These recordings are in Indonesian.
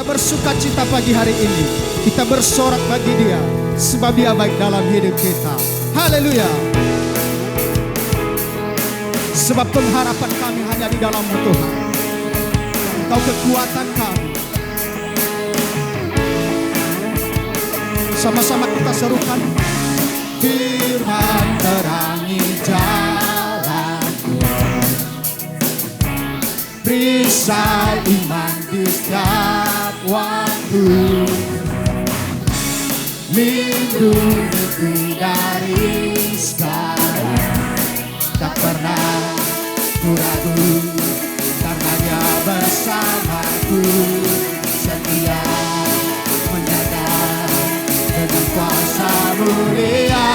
bersuka cita pagi hari ini. Kita bersorak bagi Dia, sebab Dia baik dalam hidup kita. Haleluya. Sebab pengharapan kami hanya di dalam-Mu Tuhan. Engkau kekuatan kami. Sama-sama kita serukan. Firman terangi jalanku, perisai iman di setiap waktu, lindungiku dari segala. Tak pernah ku ragu, karena Dia bersamaku, setia menjaga dengan kuasa mulia.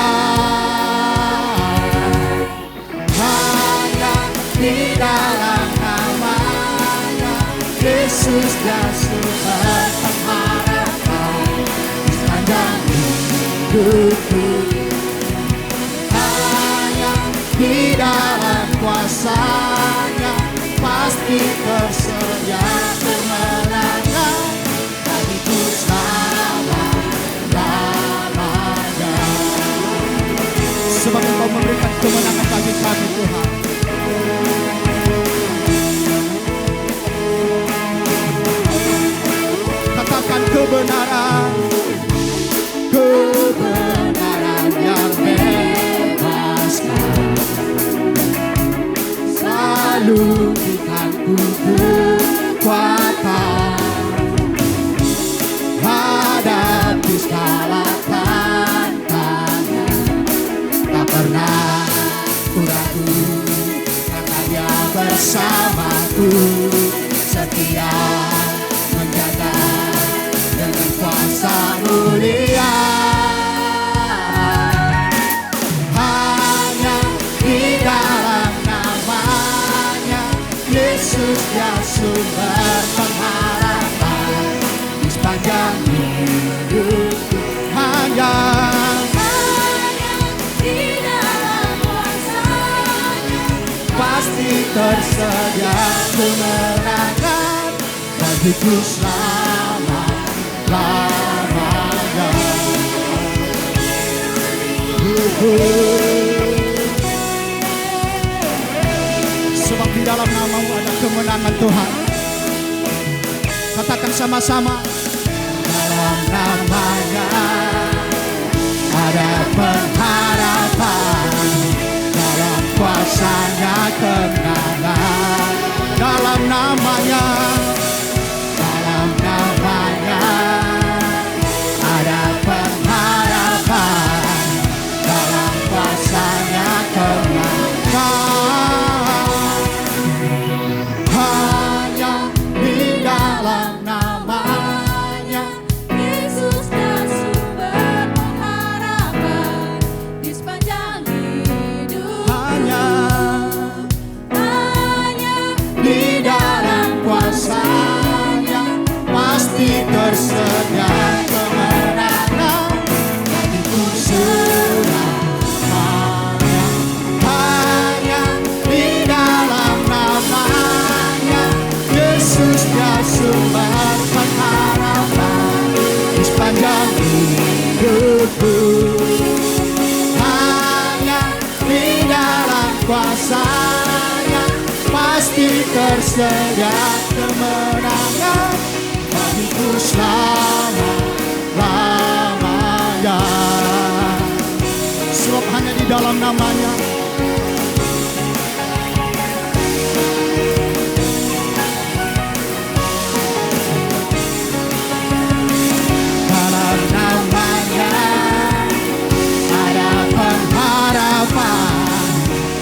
Hanya di dalam nama-Nya Yesus Dia sumber pengharapan sepanjang hidupku. Hanya di dalam kuasa-Nya pasti tersedia kemenangan bagiku selama-lamanya. Sebab Engkau memberikan kemenangan bagi kami Tuhan. Katakan kebenaran, kebenaran yang bebaskan, selalu Tuhanku kekuatan, hadapi segala tantangan. Tak pernah ku ragu, karena Dia bersamaku, setia menjaga dengan kuasa mulia. Hanya di dalam nama-Nya Yesus Dia sumber pengharapan di sepanjang hidupku. Hanya di dalam kuasa-Nya pasti tersedia kemenangan bagiku selama-lamanya. Sebab di dalam nama-Mu ada kemenangan Tuhan. Katakan sama-sama. Dalam nama-Nya ada pengharapan, dalam kuasa-Nya kemenangan. Dalam nama-Nya, dalam nama-Nya ada pengharapan, dalam kuasa-Nya kemenangan. Hanya di dalam nama-Nya Yesus Dia sumber pengharapan di sepanjang hidup. hanya Hanya di dalam kuasa-Nya pasti tersedia kemenangan bagiku selamanya. Hanya di dalam nama-Nya Yesus Dia sumber pengharapan di sepanjang hidupku. Hanya di dalam kuasa-Nya pasti tersedia kemenangan bagiku selama-lamanya. Sebab hanya di dalam nama-Nya dalam nama-Nya ada pengharapan,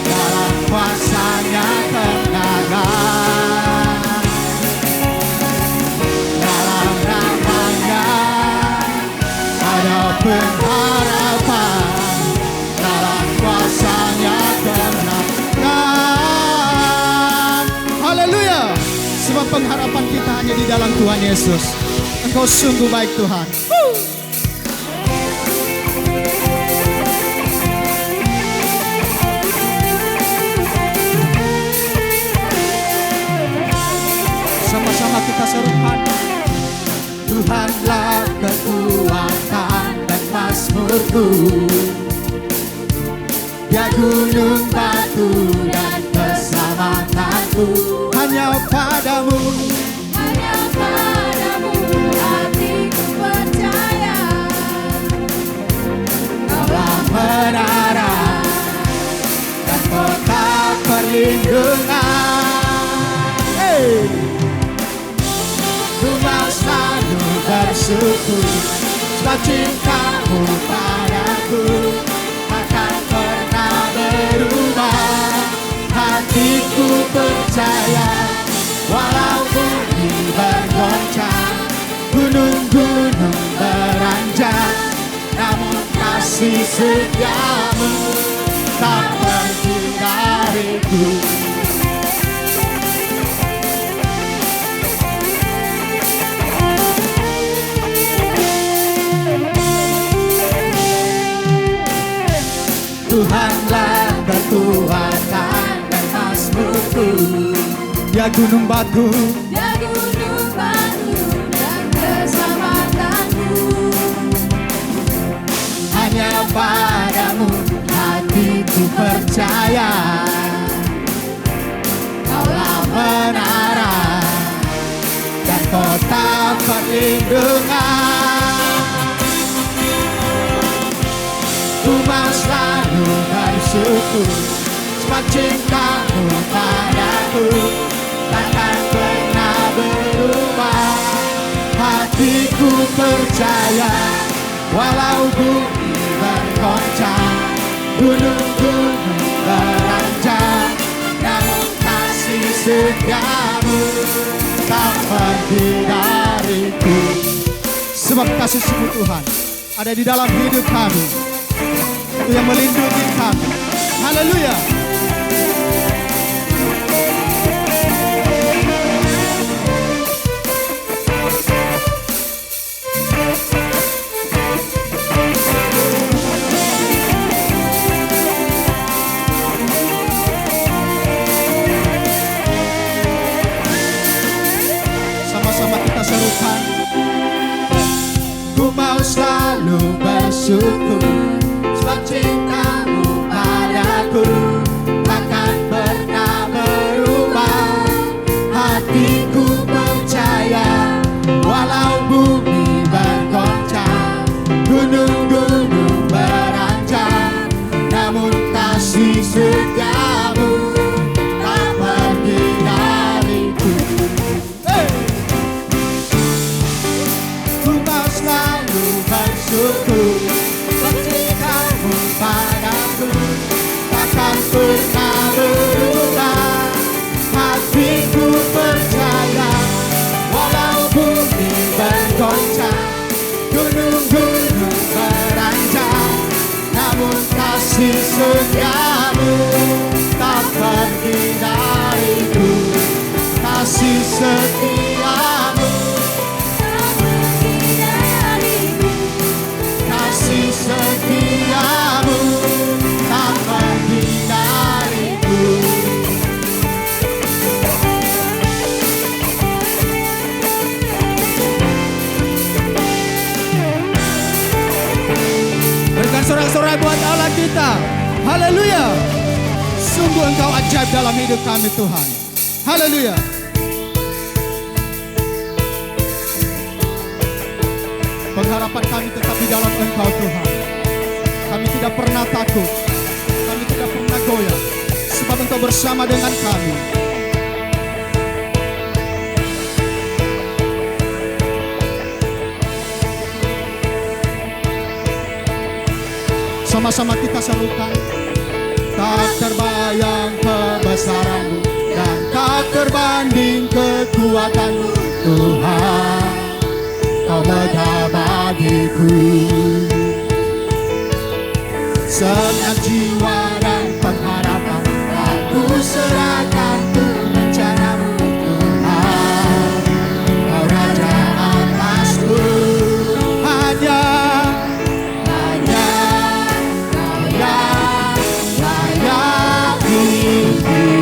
dalam kuasa-Nya kemenangan. Dalam nama-Nya ada pengharapan, dalam kuasa-Nya kemenangan. Haleluya. Sebab pengharapan kita hanya di dalam Tuhan Yesus. Engkau sungguh baik Tuhan. Sama-sama kita serukan. Mazmurku. Dia gunung batu dan keselamatanku. Hanya padamu, hanya padamu hatiku percaya. Kaulah menara dan kota perlindungan. Ku mau selalu bersyukur sebab cintamu padaku takkan pernah berubah. Hatiku percaya walau bumi bergoncang, gunung-gunung beranjak, namun kasih setiamu tak pergi dariku. Tuhanlah kekuatan dan mazmurku. Dia gunung batu, Dia gunung batu dan keselamatanku. hanya padamu hatiku percaya. Kaulah menara dan kota perlindungan. Ku mau selalu bersyukur sebab cintamu padaku takkan pernah berubah. Hatiku percaya walau bumi bergoncang, gunung-gunung beranjak, namun kasih setiamu tak pergi dariku. Sebab kasih semu Tuhan ada di dalam hidup kami, itu yang melindungi kami. Haleluya. Sama-sama kita serukan. Ku mau selalu bersyukur sebab cintamu padaku takkan pernah berubah. Hatiku percaya walau bumi bergoncang, gunung-gunung beranjak, namun kasih setiamu tak pergi dariku. Ku mau selalu bersyukur sebab cintamu padaku takkan pernah berubah. Hatiku percaya walau bumi bergoncang, gunung-gunung beranjak, namun kasih setiamu tak pergi dariku. Kasih setiamu, kasih setiamu tak pergi dariku. Berikan sorak-sorai buat Allah kita. Haleluya. Sungguh Engkau ajaib dalam hidup kami Tuhan. Haleluya. Pengharapan kami tetap di dalam Engkau Tuhan. Kami tidak pernah takut, kami tidak pernah goyah, sebab Engkau bersama dengan kami. Sama-sama kita serukan. Tak terbayang kebesaran-Mu dan tak terbanding kekuatan-Mu Tuhan. Kau megah bagiku, segenap jiwa dan pengharapan aku serahkan untuk rencana-Mu Tuhan. Kau Raja atasku, hanya Kau yang layak ditinggikan.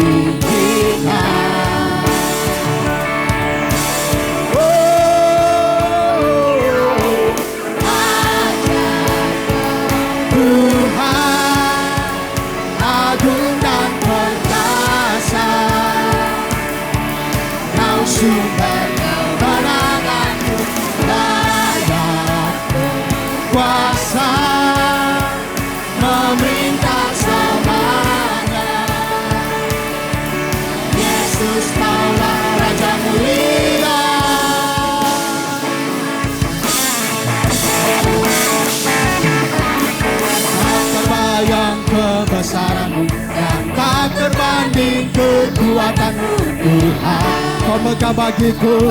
sumber kemenanganku, layak kuasa memerintah selamanya. Yesus Kaulah Raja mulia. Tak terbayang kebesaran-Mu dan tak terbanding kekuatan-Mu, Tuhan. Kau megah bagiku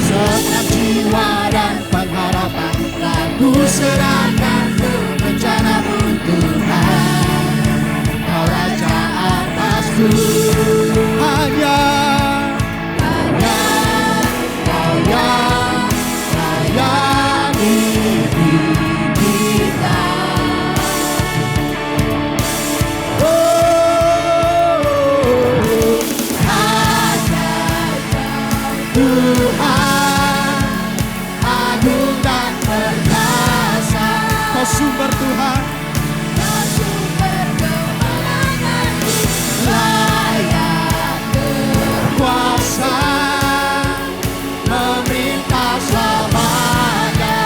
segenap jiwa dan pengharapan, ku serahkan ke rencana-Mu, Tuhan. Kau Raja atasku, hanya Kau yang layani hidup kita. Tuhan agung dan perkasa, Kau sumber Tuhan, Kau sumber kemenanganku, layak kuasa memerintah selamanya.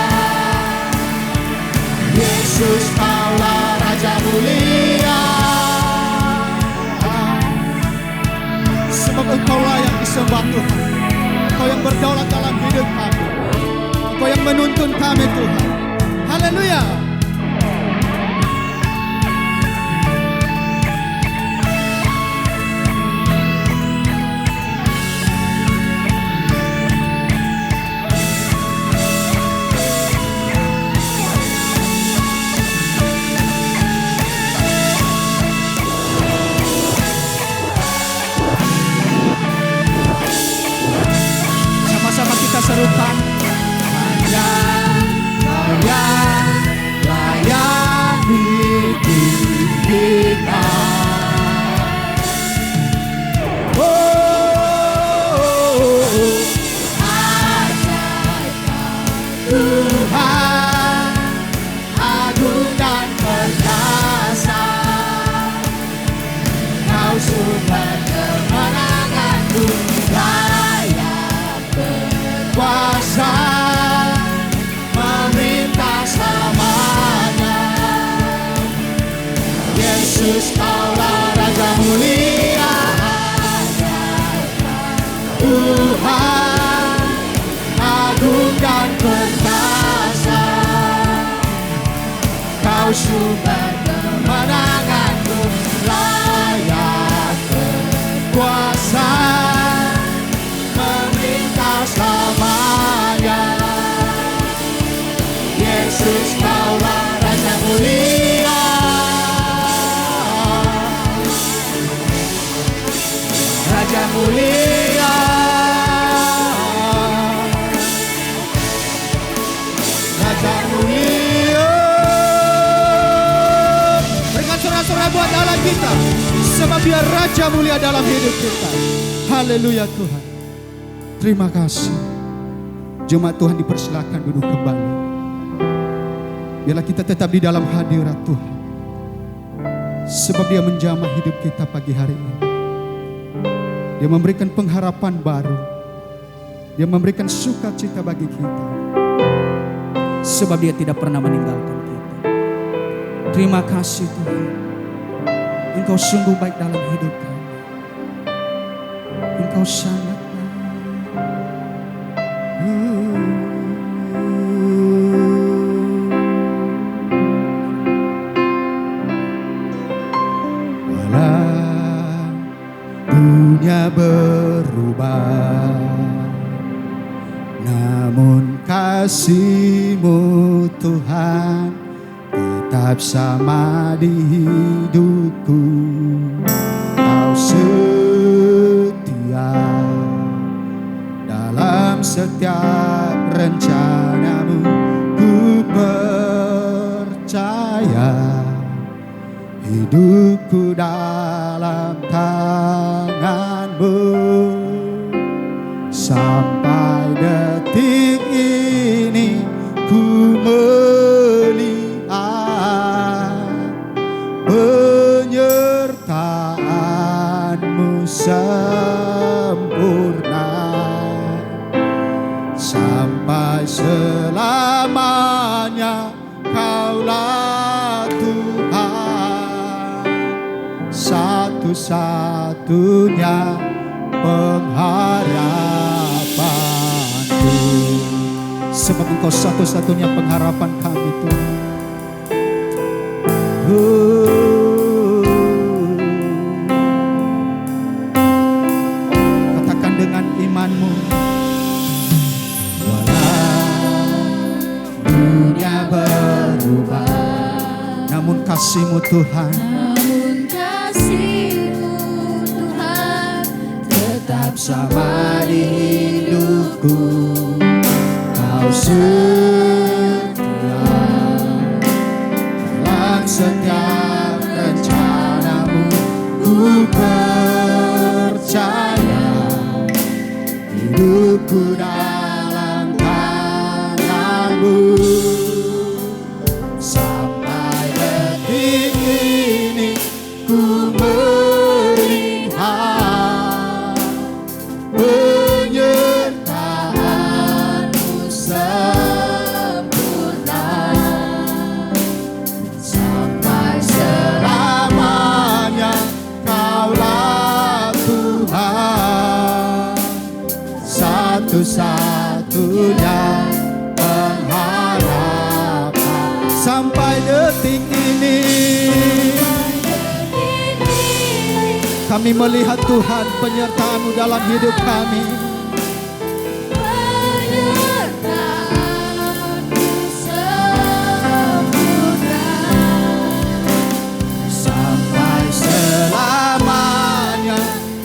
Yesus Kaulah Raja mulia, sebab Engkau layak disembah Tuhan. Engkau yang berdaulat dalam hidup kami, Engkau yang menuntun kami Tuhan. Haleluya. Sama-sama kita serukan, hanya Kau yang layani hidup kita. Tuhan agung dan perkasa, Kau sumber kemenanganku, layak kuasa memerintah selamanya. Yesus Kaulah Raja mulia, Tuhan agung dan perkasa, Kau sumber kemenanganku, layak kuasa memerintah selamanya. Yesus Kaulah Raja mulia, Raja mulia, Raja mulia. Berikan sorak-sorai buat Allah kita, sebab Dia Raja mulia dalam hidup kita. Haleluya Tuhan. Terima kasih. Jemaat Tuhan dipersilakan duduk kembali. Biarlah kita tetap di dalam hadirat Tuhan, sebab Dia menjamah hidup kita pagi hari ini. Dia memberikan pengharapan baru, Dia memberikan sukacita bagi kita, sebab Dia tidak pernah meninggalkan kita. Terima kasih Tuhan, Engkau sungguh baik dalam hidup kami. Engkau sangat dunia berubah, namun kasih-Mu Tuhan tetap sama di hidupku. Kau setia dalam setiap rencana-Mu, ku percaya hidupku dalam tangan-Mu. Sampai detik ini ku melihat penyertaan satu-satunya pengharapanku. Sebab Engkau satu-satunya pengharapan kami Tuhan. Katakan dengan imanmu, walau dunia berubah, namun kasih-Mu Tuhan, namun kasih-Mu Tuhan tetap sama di hidupku. Kau setia dalam setiap rencana-Mu. Ku percaya hidupku dalam tangan-Mu. Sampai detik ini ku melihat penyertaan-Mu sempurna. Sampai selamanya Kaulah Tuhan, satu-satunya pengharapan. Sampai detik ini kami melihat Tuhan penyertaan-Mu dalam hidup kami. penyertaan-Mu sempurna. Sampai selamanya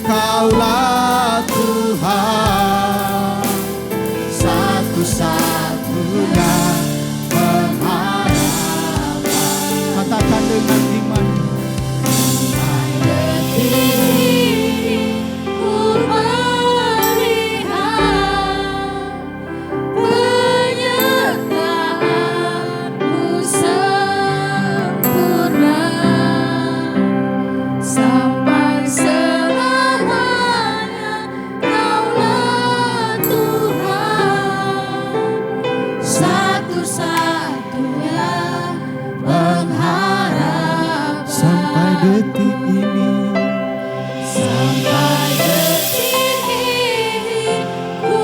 Kaulah Tuhan, satu-satunya pengharapan. Katakan dengan iman, Ku melihat penyertaan-Mu sempurna. Sampai selamanya Kaulah Tuhan, satu-satunya pengharapan. sampai detik ini. Sampai detik ini ku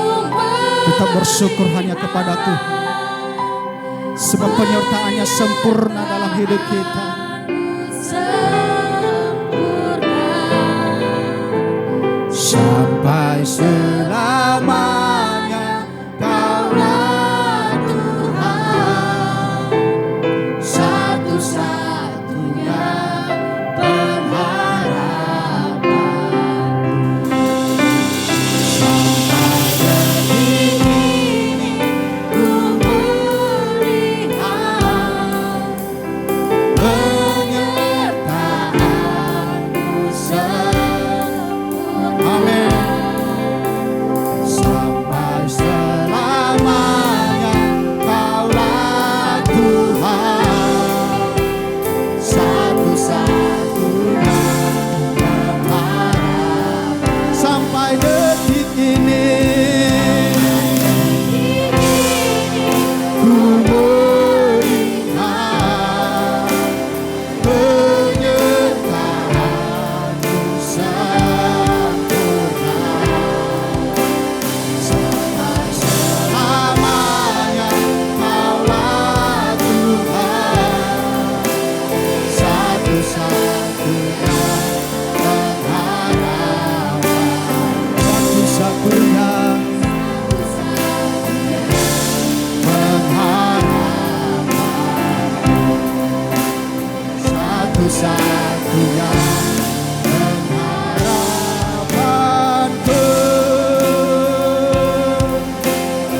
Tetap bersyukur hanya kepada Tuhan, sebab penyertaan-Nya sempurna dalam hidup kita. sempurna. Sampai selamanya Kaulah Tuhan, satu-satunya pengharapan. Sampai detik ini ku melihat penyertaan-Mu sempurna. Amin. Sampai selamanya Kaulah Tuhan, satu-satunya pengharapan. Sampai detik ini ku melihat penyertaan-Mu sempurna. Sampai selamanya Kaulah Tuhan, satu-satunya pengharapan. Satu-satunya pengharapan. Satu-satunya pengharapanku.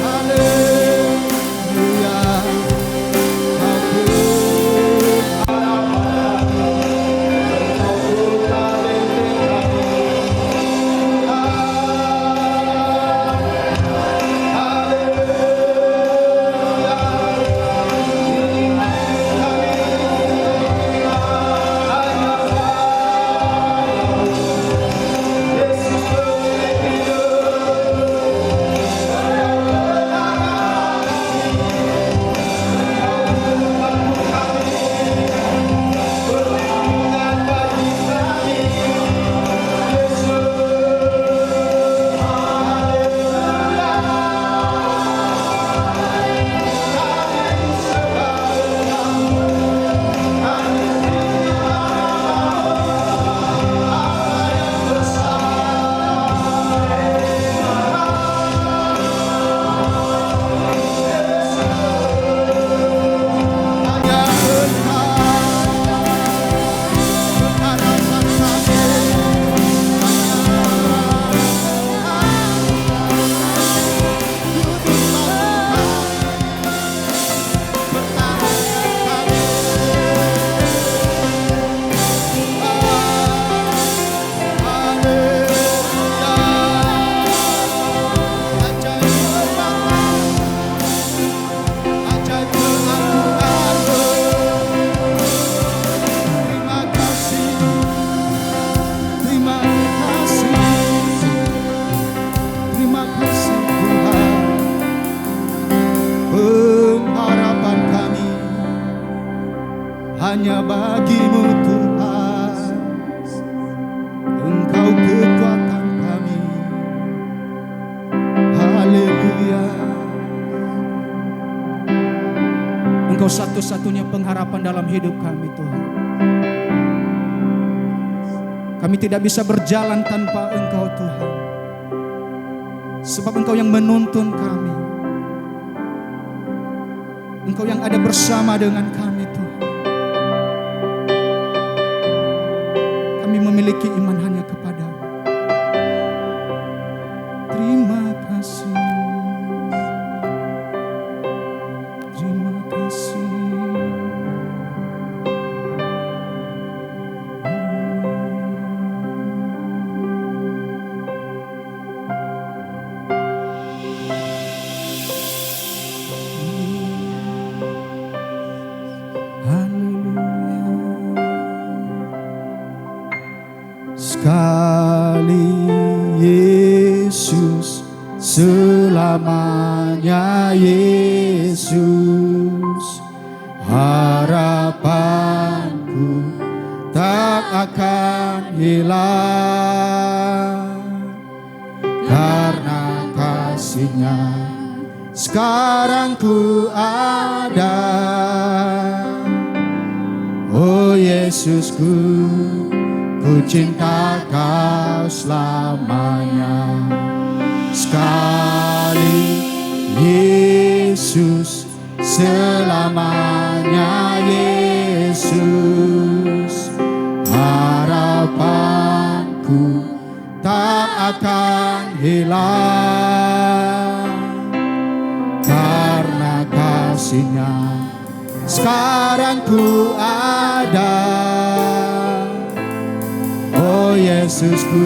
Haleluya. hanya bagimu Tuhan. Engkau kekuatan kami. Haleluya. Engkau satu-satunya pengharapan dalam hidup kami Tuhan. Kami tidak bisa berjalan tanpa Engkau Tuhan. Sebab Engkau yang menuntun kami. Engkau yang ada bersama dengan kami Tuhan. Kami memiliki iman hanya kepada-Mu. Terima kasih. Terima kasih. Sekali Yesus, selamanya Yesus, harapanku tak akan hilang. Karena kasih-Nya sekarang ku ada. Oh Yesusku, ku cinta Kau selamanya. Sekali Yesus, selamanya Yesus, harapanku tak akan hilang. Karena kasih-Nya sekarang ku ada. Oh Yesusku,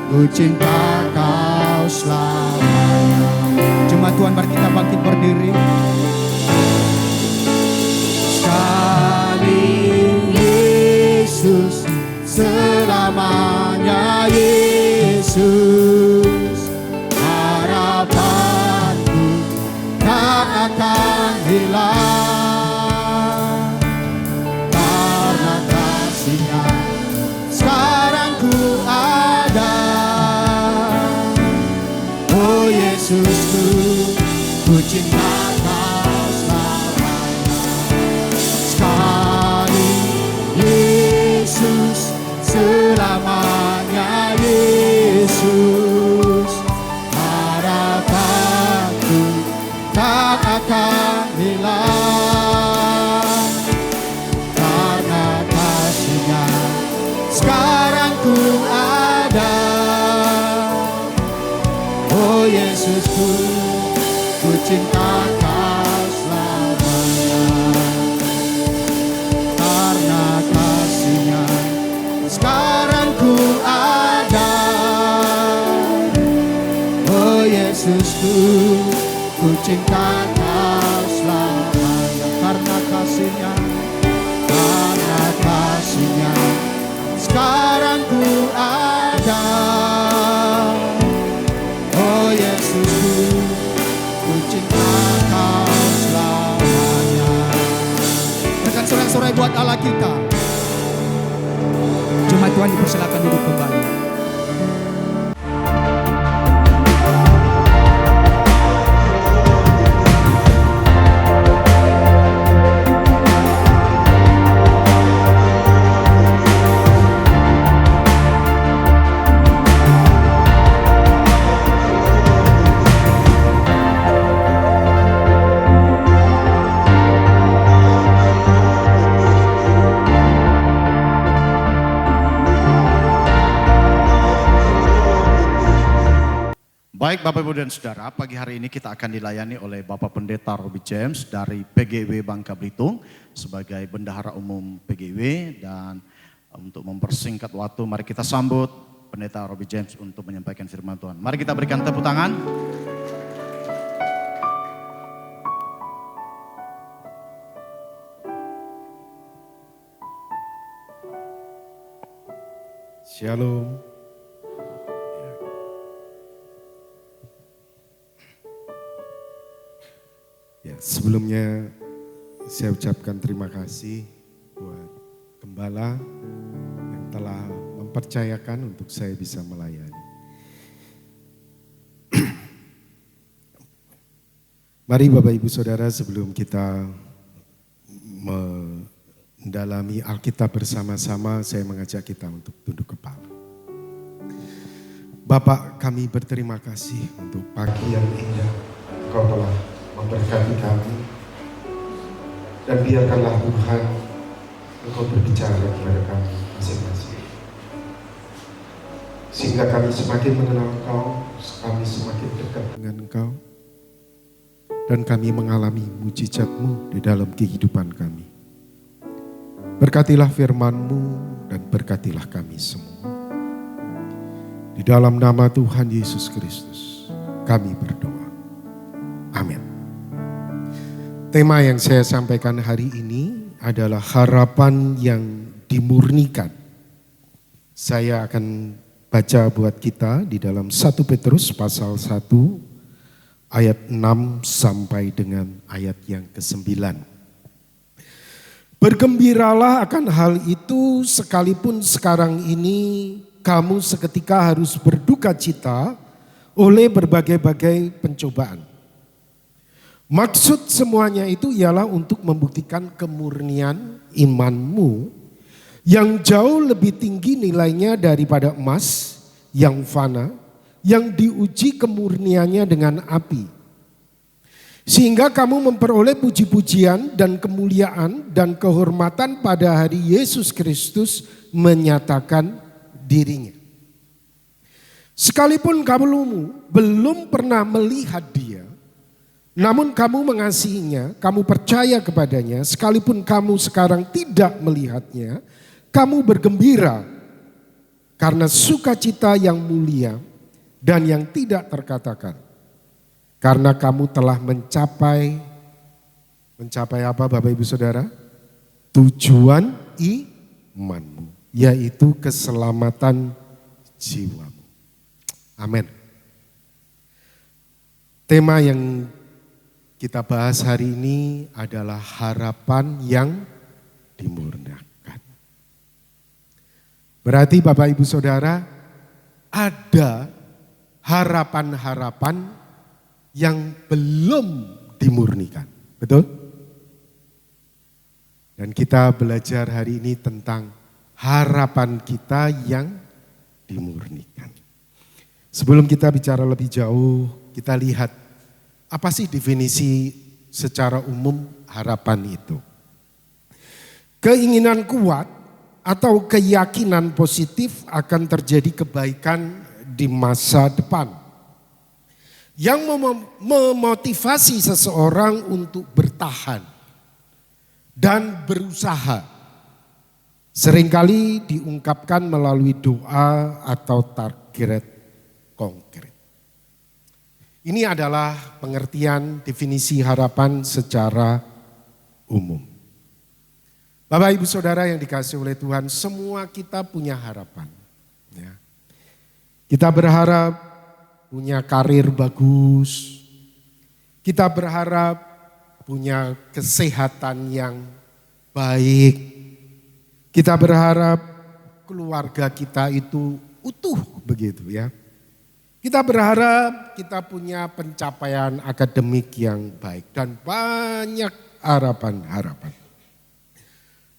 ku cinta Kau selamanya. Jemaat Tuhan, mari kita bangkit berdiri. Sekali Yesus, selamanya Yesus, harapanku tak akan hilang. Karena kasih-Nya sekarang ku ada. Oh Yesusku, ku cinta Kau selamanya. Sekali Yesus, selamanya Yesus, harapanku tak akan hilang. Karena kasih-Nya sekarang ku ada. Oh Yesusku, ku cinta Kau selamanya. Karena kasih-Nya sekarang ku ada. Oh Yesusku, ku cinta Kau selamanya. Karena kasih-Nya, karena kasih-Nya sekarang ku ada. Oh Yesusku, ku cinta Kau selamanya. Rekan sorak-sorai buat Allah kita. Jemaat Tuhan dipersilakan duduk kembali. Baik Bapak Ibu dan Saudara, pagi hari ini kita akan dilayani oleh Bapak Pendeta Robbie James dari PGW Bangka Belitung sebagai Bendahara Umum PGW. Dan untuk mempersingkat waktu, mari kita sambut Pendeta Robbie James untuk menyampaikan firman Tuhan. Mari kita berikan tepuk tangan. Shalom. Ya, sebelumnya saya ucapkan terima kasih Gembala yang telah mempercayakan untuk saya bisa melayani. Mari Bapak Ibu Saudara, sebelum kita mendalami Alkitab bersama-sama, saya mengajak kita untuk tunduk kepala. Bapak, kami berterima kasih untuk pagi yang indah. Engkau telah memberkati kami. Dan biarkanlah Tuhan, Engkau berbicara kepada kami masing-masing. Sehingga kami semakin mengenal Engkau, kami semakin dekat dengan Engkau. Dan kami mengalami mujizat-Mu di dalam kehidupan kami. Berkatilah firman-Mu dan berkatilah kami semua. Di dalam nama Tuhan Yesus Kristus kami berdoa. Amin. Tema yang saya sampaikan hari ini adalah harapan yang dimurnikan. Saya akan baca buat kita di dalam 1 Petrus pasal 1 ayat 6 sampai dengan ayat yang ke-9. Bergembiralah akan hal itu sekalipun sekarang ini kamu seketika harus berduka cita oleh berbagai-bagai pencobaan. Maksud semuanya itu ialah untuk membuktikan kemurnian imanmu yang jauh lebih tinggi nilainya daripada emas yang fana, yang diuji kemurniannya dengan api. Sehingga kamu memperoleh puji-pujian dan kemuliaan dan kehormatan pada hari Yesus Kristus menyatakan dirinya. Sekalipun kamu belum pernah melihat dia, namun kamu mengasihinya, kamu percaya kepadanya, sekalipun kamu sekarang tidak melihatnya, kamu bergembira karena sukacita yang mulia dan yang tidak terkatakan. Karena kamu telah mencapai apa Bapak Ibu Saudara? Tujuan imanmu, yaitu keselamatan jiwamu. Amin. Tema yang kita bahas hari ini adalah harapan yang dimurnikan. Berarti Bapak Ibu Saudara, ada harapan-harapan yang belum dimurnikan. Betul? Dan kita belajar hari ini tentang harapan kita yang dimurnikan. Sebelum kita bicara lebih jauh, kita lihat apa sih definisi secara umum harapan itu. Keinginan kuat atau keyakinan positif akan terjadi kebaikan di masa depan. Yang memotivasi seseorang untuk bertahan dan berusaha. Seringkali diungkapkan melalui doa atau target konkret. Ini adalah pengertian definisi harapan secara umum. Bapak Ibu Saudara yang dikasihi oleh Tuhan, semua kita punya harapan. Ya. Kita berharap punya karir bagus, kita berharap punya kesehatan yang baik, kita berharap keluarga kita itu utuh begitu ya. Kita berharap kita punya pencapaian akademik yang baik dan banyak harapan-harapan.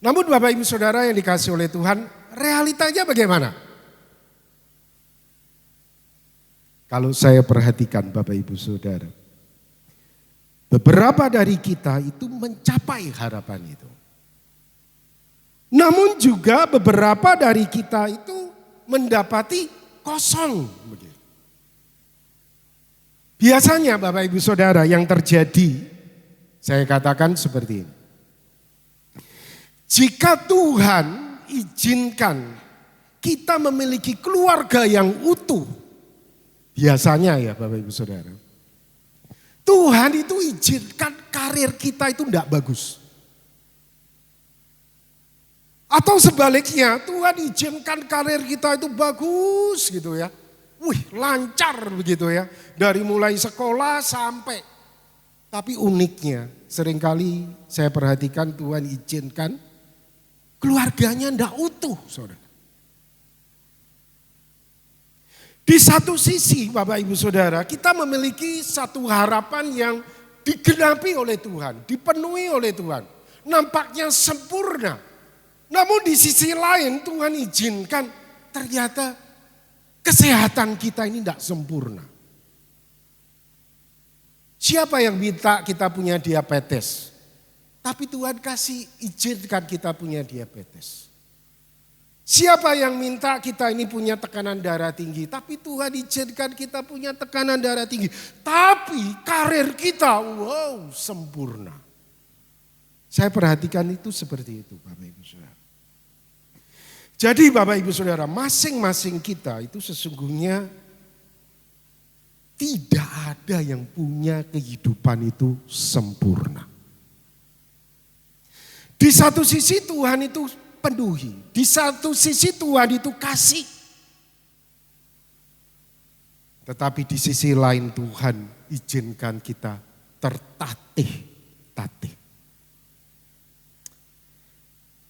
Namun Bapak Ibu Saudara yang dikasihi oleh Tuhan, realitanya bagaimana? Kalau saya perhatikan Bapak Ibu Saudara, beberapa dari kita itu mencapai harapan itu. Namun juga beberapa dari kita itu mendapati kosong. Biasanya Bapak Ibu Saudara yang terjadi, saya katakan seperti ini. Jika Tuhan izinkan kita memiliki keluarga yang utuh, biasanya ya Bapak Ibu Saudara, Tuhan itu izinkan karir kita itu tidak bagus. Atau sebaliknya, Tuhan izinkan karir kita itu bagus gitu ya. Lancar begitu ya. Dari mulai sekolah sampai. Tapi uniknya, seringkali saya perhatikan Tuhan izinkan keluarganya tidak utuh, saudara. Di satu sisi Bapak Ibu Saudara, kita memiliki satu harapan yang digenapi oleh Tuhan, dipenuhi oleh Tuhan. Nampaknya sempurna. Namun di sisi lain Tuhan izinkan ternyata kesehatan kita ini tidak sempurna. Siapa yang minta kita punya diabetes? Tapi Tuhan kasih izinkan kita punya diabetes. Siapa yang minta kita ini punya tekanan darah tinggi? Tapi Tuhan izinkan kita punya tekanan darah tinggi. Tapi karir kita, wow, sempurna. Saya perhatikan itu seperti itu Bapak Ibu Saudara. Jadi Bapak Ibu Saudara, masing-masing kita itu sesungguhnya tidak ada yang punya kehidupan itu sempurna. Di satu sisi Tuhan itu penuhi. Di satu sisi Tuhan itu kasih. Tetapi di sisi lain Tuhan izinkan kita tertatih-tatih.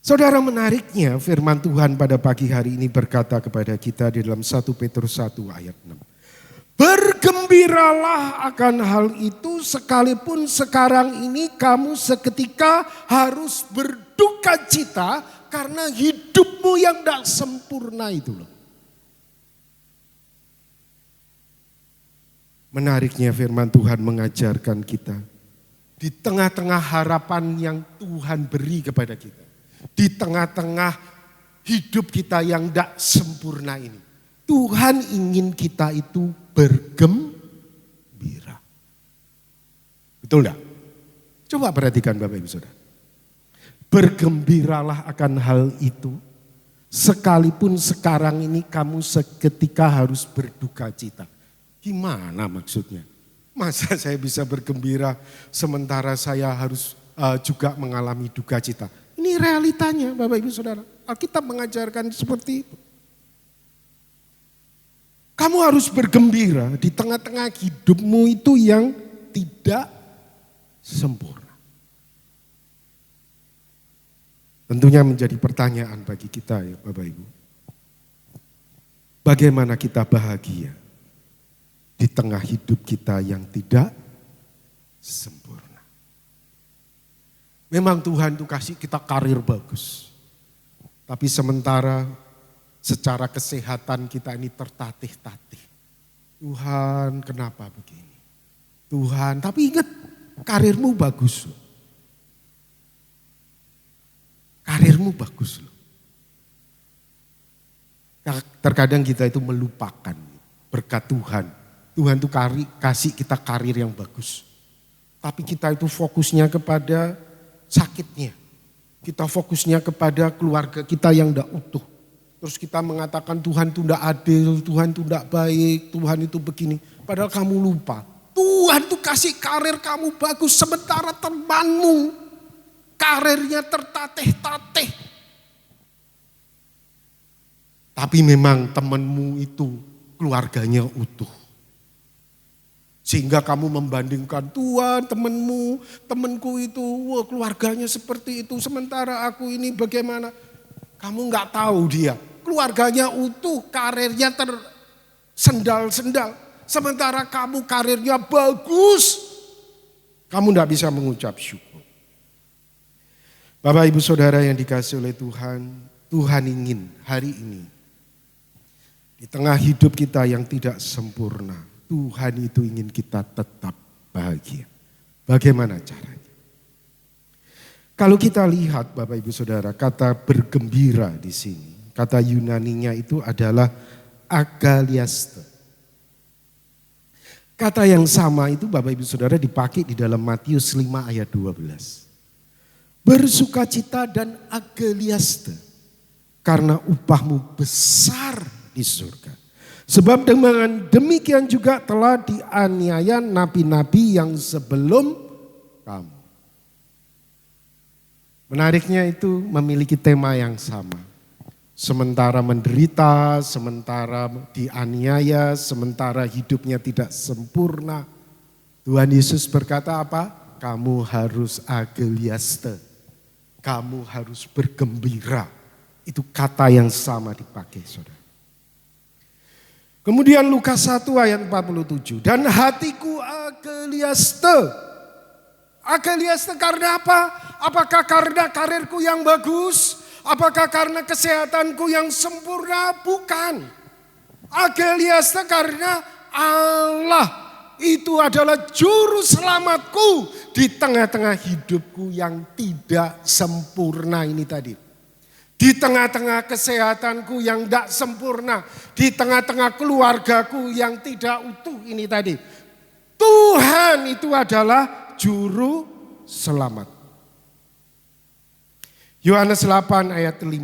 Saudara, menariknya firman Tuhan pada pagi hari ini berkata kepada kita di dalam 1 Petrus 1 ayat 6. Bergembiralah akan hal itu sekalipun sekarang ini kamu seketika harus berduka cita karena hidupmu yang tidak sempurna itu loh. Menariknya firman Tuhan mengajarkan kita. Di tengah-tengah harapan yang Tuhan beri kepada kita. Di tengah-tengah hidup kita yang tidak sempurna ini. Tuhan ingin kita itu bergembira. Betul enggak? Coba perhatikan Bapak Ibu Saudara. Bergembiralah akan hal itu. Sekalipun sekarang ini kamu seketika harus berduka cita. Gimana maksudnya? Masa saya bisa bergembira sementara saya harus juga mengalami duka cita? Ini realitanya Bapak Ibu Saudara. Alkitab mengajarkan seperti itu. Kamu harus bergembira di tengah-tengah hidupmu itu yang tidak sempurna. Tentunya menjadi pertanyaan bagi kita ya Bapak Ibu. Bagaimana kita bahagia di tengah hidup kita yang tidak sempurna. Memang Tuhan itu kasih kita karir bagus. Tapi sementara secara kesehatan kita ini tertatih-tatih. Tuhan kenapa begini? Tuhan, tapi ingat karirmu bagus loh. Karirmu bagus loh. Terkadang kita itu melupakan berkat Tuhan. Tuhan itu kasih kita karir yang bagus. Tapi kita itu fokusnya kepada sakitnya. Kita fokusnya kepada keluarga kita yang tidak utuh. Terus kita mengatakan Tuhan itu tidak adil, Tuhan itu tidak baik, Tuhan itu begini. Padahal kamu lupa. Tuhan itu kasih karir kamu bagus sementara temanmu karirnya tertatih-tatih. Tapi memang temanmu itu keluarganya utuh. Sehingga kamu membandingkan Tuhan, temanku itu, wah keluarganya seperti itu. Sementara aku ini bagaimana? Kamu nggak tahu dia. Keluarganya utuh, karirnya tersendal-sendal. Sementara kamu karirnya bagus. Kamu nggak bisa mengucap syukur. Bapak Ibu Saudara yang dikasih oleh Tuhan, Tuhan ingin hari ini di tengah hidup kita yang tidak sempurna, Tuhan itu ingin kita tetap bahagia. Bagaimana caranya? Kalau kita lihat Bapak Ibu Saudara, kata bergembira di sini, kata Yunaninya itu adalah agaliaste. Kata yang sama itu Bapak Ibu Saudara dipakai di dalam Matius 5 ayat 12. Bersukacita dan agaliaste karena upahmu besar di surga. Sebab dengan demikian juga telah dianiaya nabi-nabi yang sebelum kamu. Menariknya itu memiliki tema yang sama. Sementara menderita, sementara dianiaya, sementara hidupnya tidak sempurna. Tuhan Yesus berkata apa? Kamu harus agaliaste. Kamu harus bergembira. Itu kata yang sama dipakai, saudara. Kemudian Lukas 1 ayat 47. Dan hatiku ageliaste. Ageliaste karena apa? Apakah karena karirku yang bagus? Apakah karena kesehatanku yang sempurna? Bukan. Ageliaste karena Allah itu adalah juru selamatku di tengah-tengah hidupku yang tidak sempurna ini tadi. Di tengah-tengah kesehatanku yang tidak sempurna. Di tengah-tengah keluargaku yang tidak utuh ini tadi. Tuhan itu adalah juru selamat. Yohanes 8 ayat 56.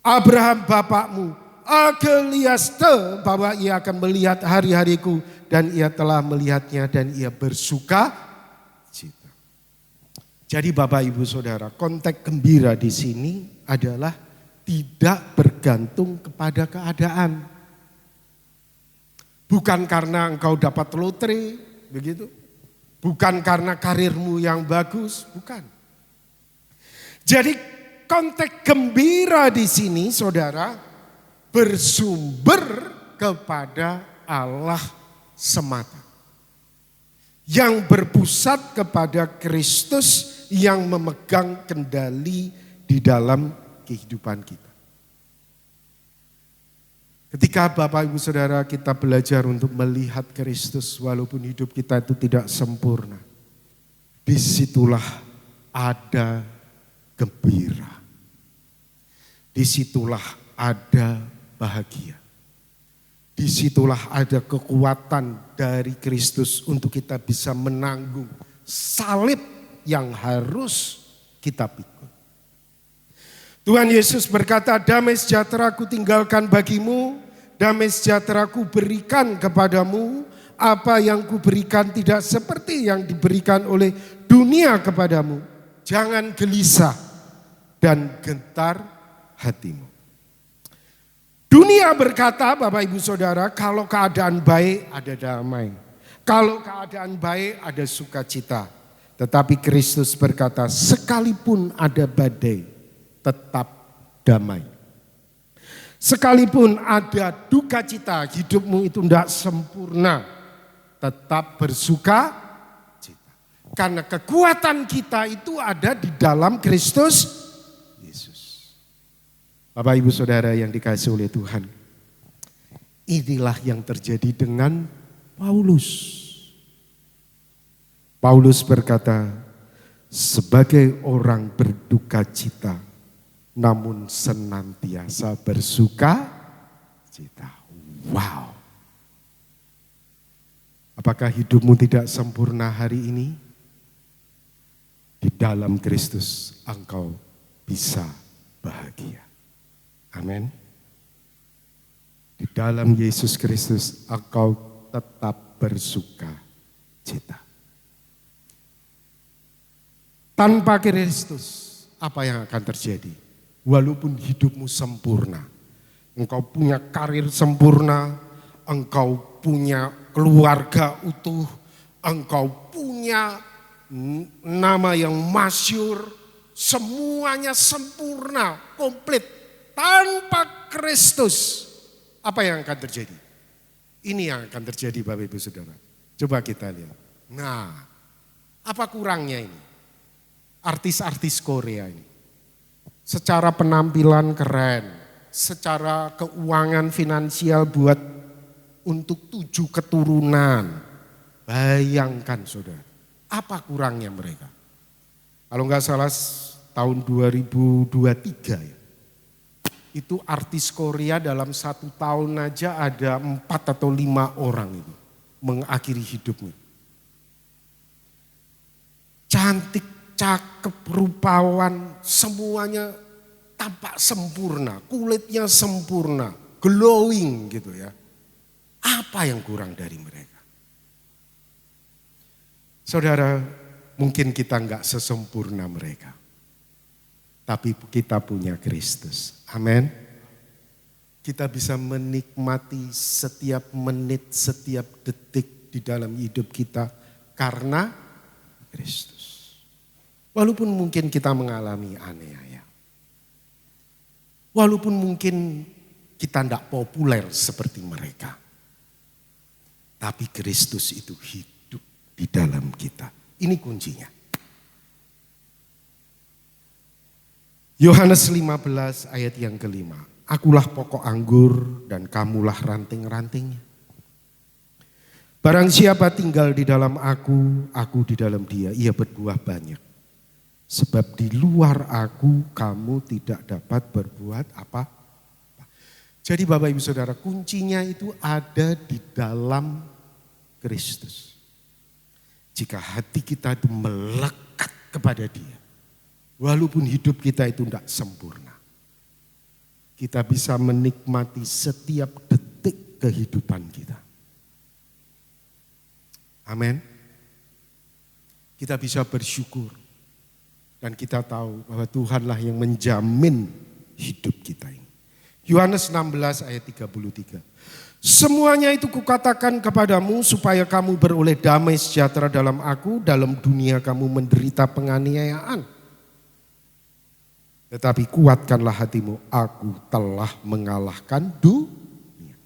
Abraham bapakmu ageliaste bahwa ia akan melihat hari-hariku dan ia telah melihatnya dan ia bersuka cita. Jadi Bapak Ibu Saudara, konteks gembira di sini adalah tidak bergantung kepada keadaan. Bukan karena engkau dapat lotre, begitu. Bukan karena karirmu yang bagus, bukan. Jadi konteks gembira di sini Saudara bersumber kepada Allah semata. Yang berpusat kepada Kristus yang memegang kendali di dalam kehidupan kita. Ketika Bapak Ibu Saudara kita belajar untuk melihat Kristus walaupun hidup kita itu tidak sempurna. Disitulah ada gembira. Disitulah ada bahagia. Disitulah ada kekuatan dari Kristus untuk kita bisa menanggung salib yang harus kita pikul. Tuhan Yesus berkata, damai sejahtera ku tinggalkan bagimu, damai sejahtera ku berikan kepadamu, apa yang ku berikan tidak seperti yang diberikan oleh dunia kepadamu. Jangan gelisah dan gentar hatimu. Dunia berkata Bapak Ibu Saudara, kalau keadaan baik ada damai. Kalau keadaan baik ada sukacita. Tetapi Kristus berkata, sekalipun ada badai tetap damai. Sekalipun ada duka cita, hidupmu itu tidak sempurna, tetap bersuka cita. Karena kekuatan kita itu ada di dalam Kristus Yesus. Bapak Ibu Saudara yang dikasihi oleh Tuhan, inilah yang terjadi dengan Paulus. Paulus berkata, sebagai orang berduka cita, namun senantiasa bersuka cita. Wow. Apakah hidupmu tidak sempurna hari ini? Di dalam Kristus engkau bisa bahagia. Amin. Di dalam Yesus Kristus engkau tetap bersuka cita. Tanpa Kristus apa yang akan terjadi? Walaupun hidupmu sempurna, engkau punya karir sempurna, engkau punya keluarga utuh, engkau punya nama yang masyhur, semuanya sempurna, komplit. Tanpa Kristus, apa yang akan terjadi? Ini yang akan terjadi Bapak Ibu Saudara. Coba kita lihat. Nah, apa kurangnya ini? Artis-artis Korea ini. Secara penampilan keren, secara keuangan finansial buat untuk 7 keturunan. Bayangkan saudara, apa kurangnya mereka? Kalau nggak salah tahun 2023 ya. Itu artis Korea dalam 1 tahun aja ada 4 atau 5 orang itu mengakhiri hidupnya. Cantik, cakep, rupawan, semuanya tampak sempurna, kulitnya sempurna, glowing gitu ya. Apa yang kurang dari mereka? Saudara, mungkin kita enggak sesempurna mereka. Tapi kita punya Kristus. Amin. Kita bisa menikmati setiap menit, setiap detik di dalam hidup kita karena Kristus. Walaupun mungkin kita mengalami aniaya. Walaupun mungkin kita tidak populer seperti mereka. Tapi Kristus itu hidup di dalam kita. Ini kuncinya. Yohanes 15 ayat yang kelima. Akulah pokok anggur dan kamulah ranting-rantingnya. Barang siapa tinggal di dalam aku di dalam dia, ia berbuah banyak. Sebab di luar aku kamu tidak dapat berbuat apa. Jadi Bapak Ibu Saudara, kuncinya itu ada di dalam Kristus. Jika hati kita itu melekat kepada Dia, walaupun hidup kita itu tidak sempurna, kita bisa menikmati setiap detik kehidupan kita. Amin. Kita bisa bersyukur. Dan kita tahu bahwa Tuhanlah yang menjamin hidup kita ini. Yohanes 16 ayat 33. Semuanya itu kukatakan kepadamu supaya kamu beroleh damai sejahtera dalam aku. Dalam dunia kamu menderita penganiayaan. Tetapi kuatkanlah hatimu, aku telah mengalahkan dunia.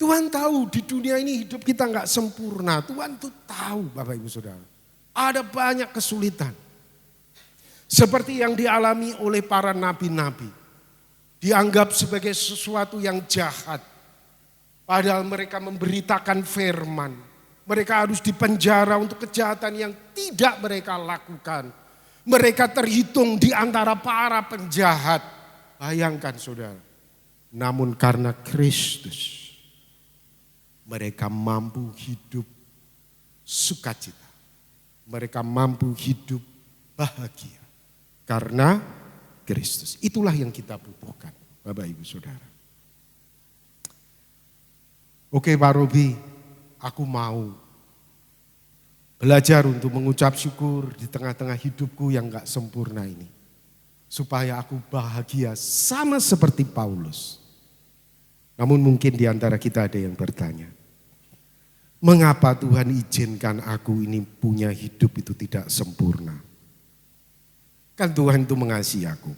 Tuhan tahu di dunia ini hidup kita gak sempurna. Tuhan tuh tahu Bapak Ibu Saudara. Ada banyak kesulitan. Seperti yang dialami oleh para nabi-nabi. Dianggap sebagai sesuatu yang jahat. Padahal mereka memberitakan firman. Mereka harus dipenjara untuk kejahatan yang tidak mereka lakukan. Mereka terhitung di antara para penjahat. Bayangkan saudara. Namun karena Kristus, mereka mampu hidup sukacita. Mereka mampu hidup bahagia. Karena Kristus. Itulah yang kita butuhkan, Bapak Ibu Saudara. Oke Pak Robi, aku mau belajar untuk mengucap syukur di tengah-tengah hidupku yang gak sempurna ini. Supaya aku bahagia sama seperti Paulus. Namun mungkin di antara kita ada yang bertanya, mengapa Tuhan izinkan aku ini punya hidup itu tidak sempurna? Kan Tuhan itu mengasihi aku.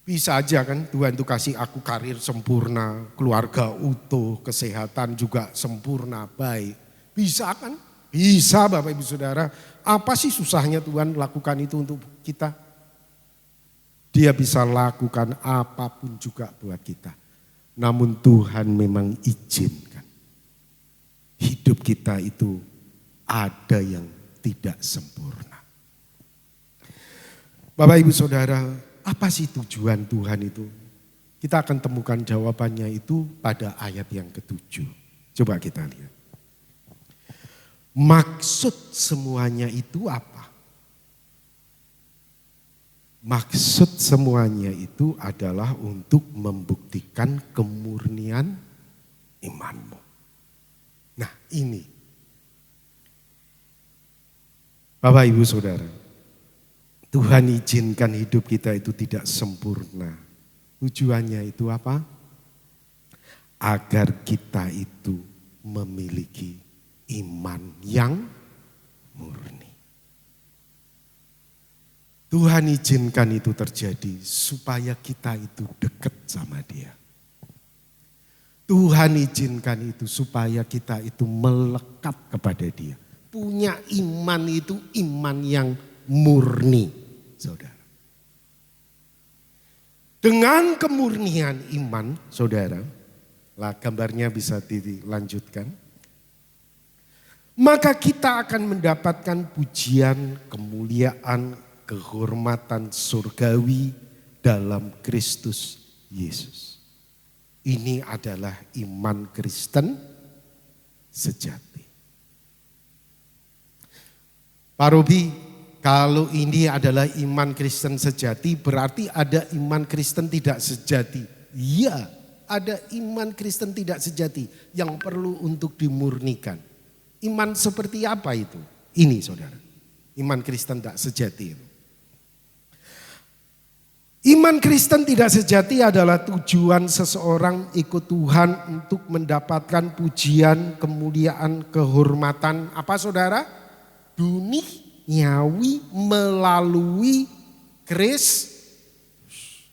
Bisa aja kan Tuhan itu kasih aku karir sempurna, keluarga utuh, kesehatan juga sempurna, baik. Bisa kan? Bisa Bapak Ibu Saudara. Apa sih susahnya Tuhan lakukan itu untuk kita? Dia bisa lakukan apapun juga buat kita. Namun Tuhan memang izinkan. Hidup kita itu ada yang tidak sempurna. Bapak Ibu Saudara, apa sih tujuan Tuhan itu? Kita akan temukan jawabannya itu pada ayat yang ke-7. Coba kita lihat. Maksud semuanya itu apa? Maksud semuanya itu adalah untuk membuktikan kemurnian imanmu. Nah ini. Bapak Ibu Saudara. Tuhan izinkan hidup kita itu tidak sempurna. Tujuannya itu apa? Agar kita itu memiliki iman yang murni. Tuhan izinkan itu terjadi supaya kita itu dekat sama Dia. Tuhan izinkan itu supaya kita itu melekat kepada Dia. Punya iman itu iman yang murni. Saudara. Dengan kemurnian iman, saudara, lah gambarnya bisa dilanjutkan. Maka kita akan mendapatkan pujian, kemuliaan, kehormatan surgawi dalam Kristus Yesus. Ini adalah iman Kristen sejati. Pak Robi, kalau ini adalah iman Kristen sejati, berarti ada iman Kristen tidak sejati. Iya, ada iman Kristen tidak sejati yang perlu untuk dimurnikan. Iman seperti apa itu? Ini saudara, iman Kristen tidak sejati. Iman Kristen tidak sejati adalah tujuan seseorang ikut Tuhan untuk mendapatkan pujian, kemuliaan, kehormatan. Apa saudara? Dunia. duniawi melalui Kristus.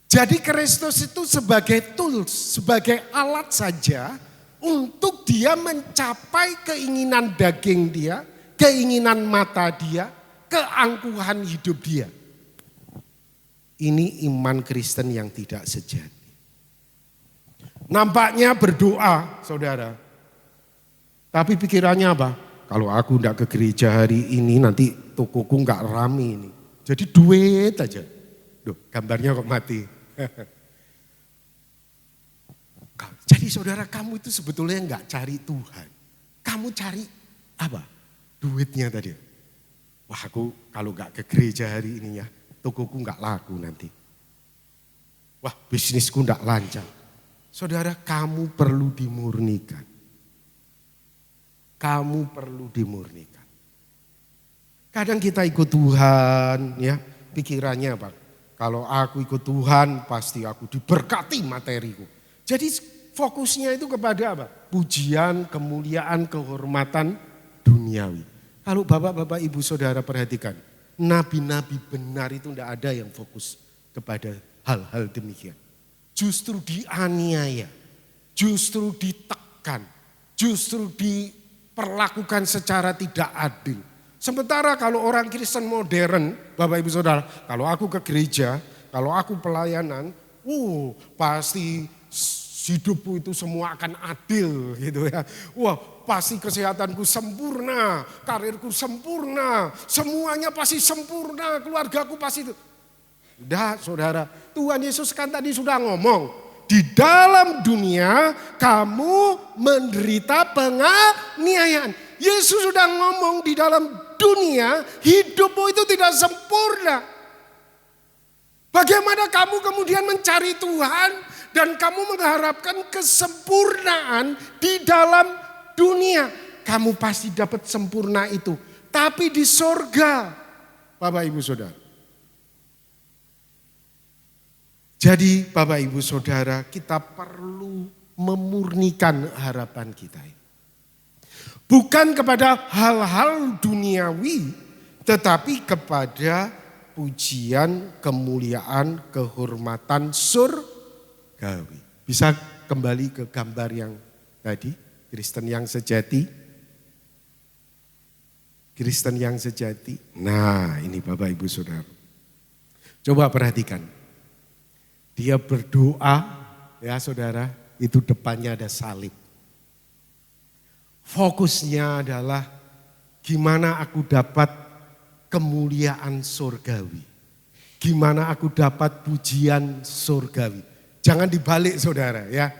Jadi Kristus itu sebagai tools, sebagai alat saja untuk dia mencapai keinginan daging dia, keinginan mata dia, keangkuhan hidup dia. Ini iman Kristen yang tidak sejati. Nampaknya berdoa, saudara. Tapi pikirannya apa? Kalau aku tidak ke gereja hari ini nanti tokoku nggak rame ini. Jadi duit aja. Duh, gambarnya kok mati. Jadi saudara, kamu itu sebetulnya nggak cari Tuhan. Kamu cari apa? Duitnya tadi. Wah, aku kalau nggak ke gereja hari ini ya, tokoku nggak laku nanti. Wah, bisnisku nggak lancar. Saudara, kamu perlu dimurnikan. Kamu perlu dimurnikan. Kadang kita ikut Tuhan, ya, pikirannya apa? Kalau aku ikut Tuhan, pasti aku diberkati materiku. Jadi fokusnya itu kepada apa? Pujian, kemuliaan, kehormatan duniawi. Kalau bapak-bapak, ibu, saudara perhatikan, nabi-nabi benar itu tidak ada yang fokus kepada hal-hal demikian. Justru dianiaya, justru ditekan, justru diperlakukan secara tidak adil. Sementara kalau orang Kristen modern, Bapak Ibu Saudara, kalau aku ke gereja, kalau aku pelayanan, pasti hidupku itu semua akan adil gitu ya. Wah, pasti kesehatanku sempurna, karirku sempurna, semuanya pasti sempurna, keluargaku pasti itu. Udah saudara, Tuhan Yesus kan tadi sudah ngomong, di dalam dunia kamu menderita penganiayaan. Yesus sudah ngomong di dalam dunia hidupmu itu tidak sempurna. Bagaimana kamu kemudian mencari Tuhan dan kamu mengharapkan kesempurnaan di dalam dunia. Kamu pasti dapat sempurna itu. Tapi di sorga, Bapak Ibu Saudara. Jadi Bapak Ibu Saudara, kita perlu memurnikan harapan kita. Bukan kepada hal-hal duniawi, tetapi kepada pujian, kemuliaan, kehormatan surgawi. Bisa kembali ke gambar yang tadi, Kristen yang sejati. Kristen yang sejati. Nah, ini Bapak Ibu Saudara. Coba perhatikan. Dia berdoa, ya saudara, itu depannya ada salib. Fokusnya adalah gimana aku dapat kemuliaan surgawi. Gimana aku dapat pujian surgawi. Jangan dibalik saudara ya.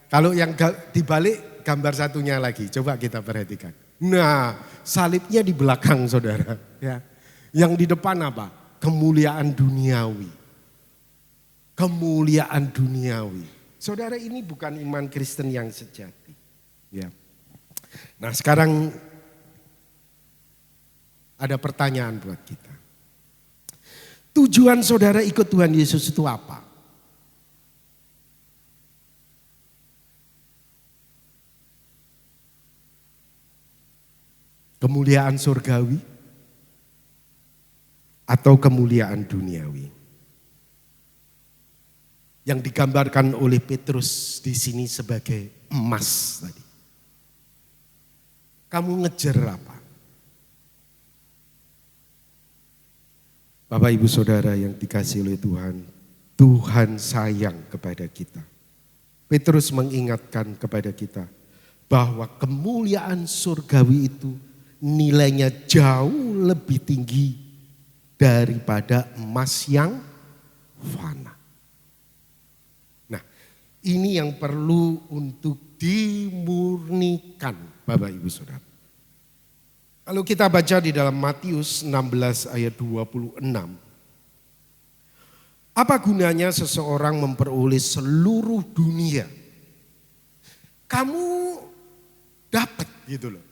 Kalau yang dibalik gambar satunya lagi, coba kita perhatikan. Nah, salibnya di belakang saudara. Ya. Yang di depan apa? Kemuliaan duniawi. Kemuliaan duniawi. Saudara, ini bukan iman Kristen yang sejati. Ya. Nah sekarang ada pertanyaan buat kita. Tujuan saudara ikut Tuhan Yesus itu apa? Kemuliaan surgawi atau kemuliaan duniawi? Yang digambarkan oleh Petrus di sini sebagai emas tadi. Kamu ngejar apa? Bapak Ibu Saudara yang dikasihi oleh Tuhan, Tuhan sayang kepada kita. Petrus mengingatkan kepada kita bahwa kemuliaan surgawi itu nilainya jauh lebih tinggi daripada emas yang fana. Nah, ini yang perlu untuk dimurnikan, Bapak Ibu Saudara. Kalau kita baca di dalam Matius 16 ayat 26. Apa gunanya seseorang memperoleh seluruh dunia? Kamu dapat gitu loh.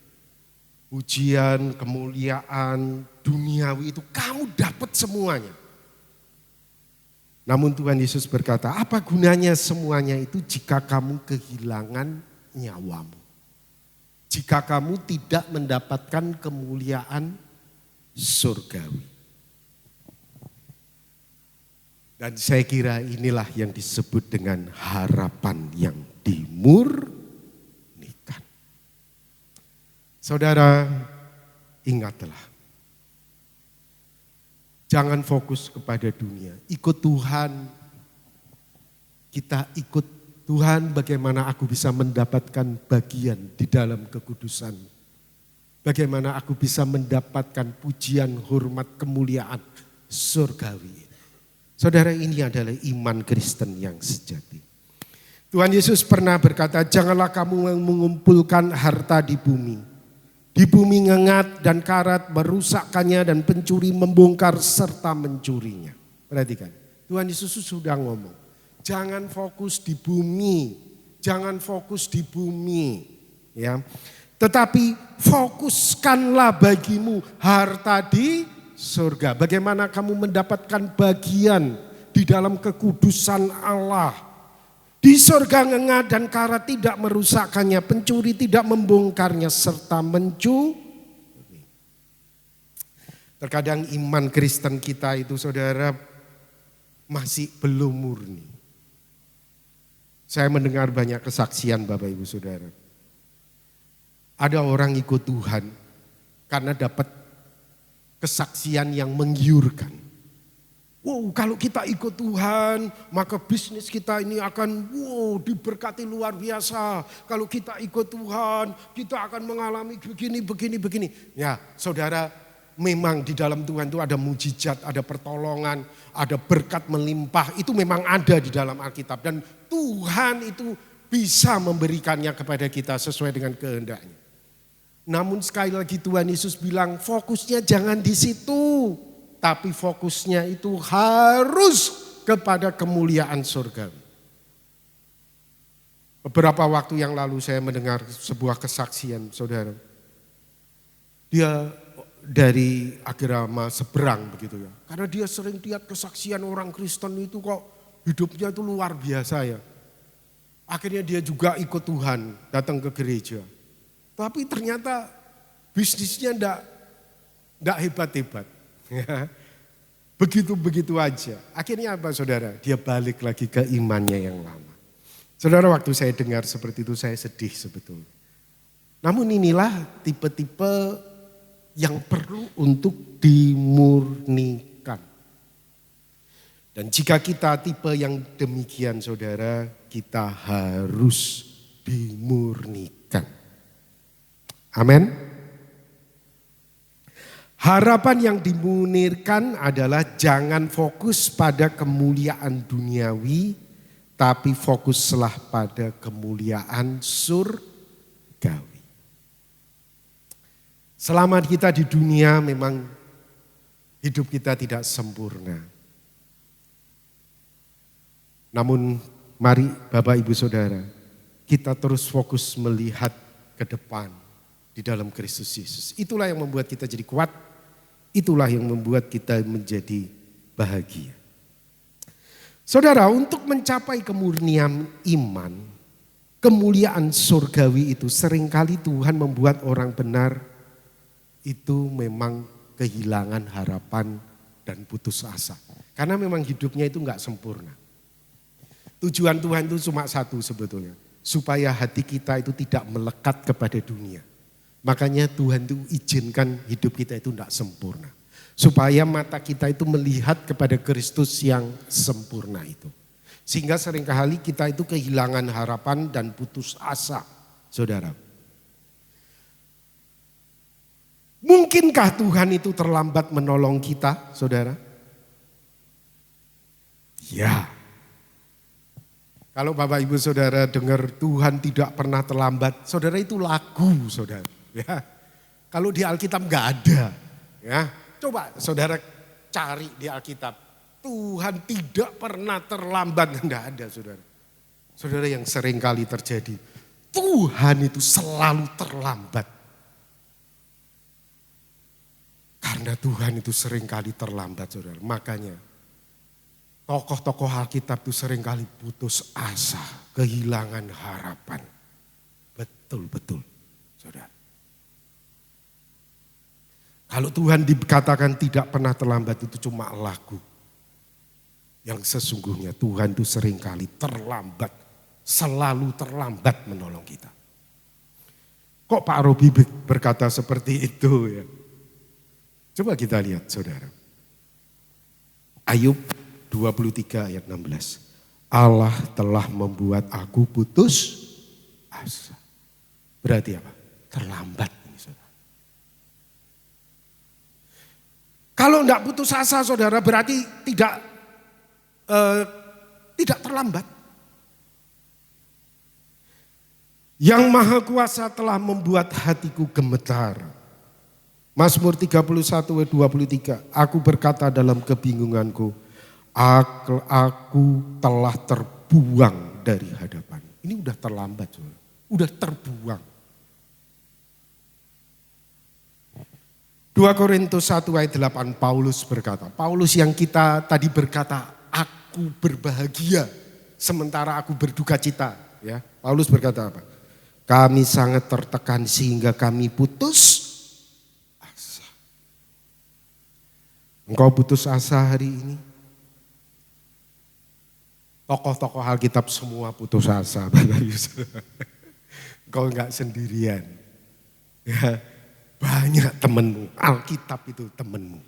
Pujian, kemuliaan, duniawi itu kamu dapat semuanya. Namun Tuhan Yesus berkata, apa gunanya semuanya itu jika kamu kehilangan nyawamu? Jika kamu tidak mendapatkan kemuliaan surgawi. Dan saya kira inilah yang disebut dengan harapan yang dimurnikan. Saudara, ingatlah. Jangan fokus kepada dunia. Ikut Tuhan. Kita ikut Tuhan, bagaimana aku bisa mendapatkan bagian di dalam kekudusan. Bagaimana aku bisa mendapatkan pujian, hormat, kemuliaan surgawi. Saudara, ini adalah iman Kristen yang sejati. Tuhan Yesus pernah berkata, janganlah kamu mengumpulkan harta di bumi. Di bumi ngengat dan karat merusakkannya dan pencuri membongkar serta mencurinya. Perhatikan, Tuhan Yesus sudah ngomong, jangan fokus di bumi, jangan fokus di bumi, ya. Tetapi fokuskanlah bagimu harta di surga. Bagaimana kamu mendapatkan bagian di dalam kekudusan Allah. Di surga ngengat dan karat tidak merusakkannya, pencuri tidak membongkarnya serta mencuri. Terkadang iman Kristen kita itu saudara masih belum murni. Saya mendengar banyak kesaksian Bapak Ibu Saudara. Ada orang ikut Tuhan karena dapat kesaksian yang menggiurkan. Wow, kalau kita ikut Tuhan, maka bisnis kita ini akan diberkati luar biasa. Kalau kita ikut Tuhan, kita akan mengalami begini. Ya, saudara, memang di dalam Tuhan itu ada mujizat, ada pertolongan, ada berkat melimpah. Itu memang ada di dalam Alkitab. Dan Tuhan itu bisa memberikannya kepada kita sesuai dengan kehendaknya. Namun sekali lagi Tuhan Yesus bilang fokusnya jangan di situ. Tapi fokusnya itu harus kepada kemuliaan surgawi. Beberapa waktu yang lalu saya mendengar sebuah kesaksian saudara. Dia dari agama seberang begitu ya. Karena dia sering lihat kesaksian orang Kristen itu kok hidupnya itu luar biasa ya. Akhirnya dia juga ikut Tuhan, datang ke gereja. Tapi ternyata bisnisnya enggak hebat-hebat. Begitu-begitu aja. Akhirnya apa saudara? Dia balik lagi ke imannya yang lama. Saudara, waktu saya dengar seperti itu saya sedih sebetulnya. Namun inilah tipe-tipe yang perlu untuk dimurnikan. Dan jika kita tipe yang demikian saudara, kita harus dimurnikan. Amin. Harapan yang dimunirkan adalah jangan fokus pada kemuliaan duniawi, tapi fokuslah pada kemuliaan surgawi. Selama kita di dunia memang hidup kita tidak sempurna. Namun mari Bapak Ibu Saudara, kita terus fokus melihat ke depan. Di dalam Kristus Yesus. Itulah yang membuat kita jadi kuat. Itulah yang membuat kita menjadi bahagia. Saudara, untuk mencapai kemurnian iman, kemuliaan surgawi itu seringkali Tuhan membuat orang benar itu memang kehilangan harapan dan putus asa. Karena memang hidupnya itu enggak sempurna. Tujuan Tuhan itu cuma satu sebetulnya. Supaya hati kita itu tidak melekat kepada dunia. Makanya Tuhan itu izinkan hidup kita itu tidak sempurna. Supaya mata kita itu melihat kepada Kristus yang sempurna itu. Sehingga seringkali kita itu kehilangan harapan dan putus asa. Saudara. Mungkinkah Tuhan itu terlambat menolong kita, saudara? Ya. Kalau Bapak Ibu Saudara dengar Tuhan tidak pernah terlambat, saudara itu lagu saudara. Ya, kalau di Alkitab nggak ada, ya coba saudara cari di Alkitab, Tuhan tidak pernah terlambat, nggak ada saudara. Saudara, yang sering kali terjadi, Tuhan itu selalu terlambat. Karena Tuhan itu sering kali terlambat saudara, makanya tokoh-tokoh Alkitab itu sering kali putus asa, kehilangan harapan. Betul-betul saudara. Kalau Tuhan dikatakan tidak pernah terlambat itu cuma lagu. Yang sesungguhnya Tuhan itu seringkali terlambat, selalu terlambat menolong kita. Kok Pak Robi berkata seperti itu ya? Coba kita lihat saudara. Ayub 23 ayat 16. Allah telah membuat aku putus asa. Berarti apa? Terlambat ini saudara. Kalau enggak putus asa saudara berarti tidak terlambat. Yang Maha Kuasa telah membuat hatiku gemetar. Mazmur 31 ayat 23. Aku berkata dalam kebingunganku, aku telah terbuang dari hadapan. Ini udah terlambat, saudara. Udah terbuang. 2 Korintus 1 ayat 8 Paulus berkata. Paulus yang kita tadi berkata, aku berbahagia sementara aku berduka cita. Ya, Paulus berkata apa? Kami sangat tertekan sehingga kami putus asa. Engkau putus asa hari ini? Tokoh-tokoh Alkitab semua putus asa. Engkau enggak sendirian. Ya, banyak temenmu, Alkitab itu temenmu.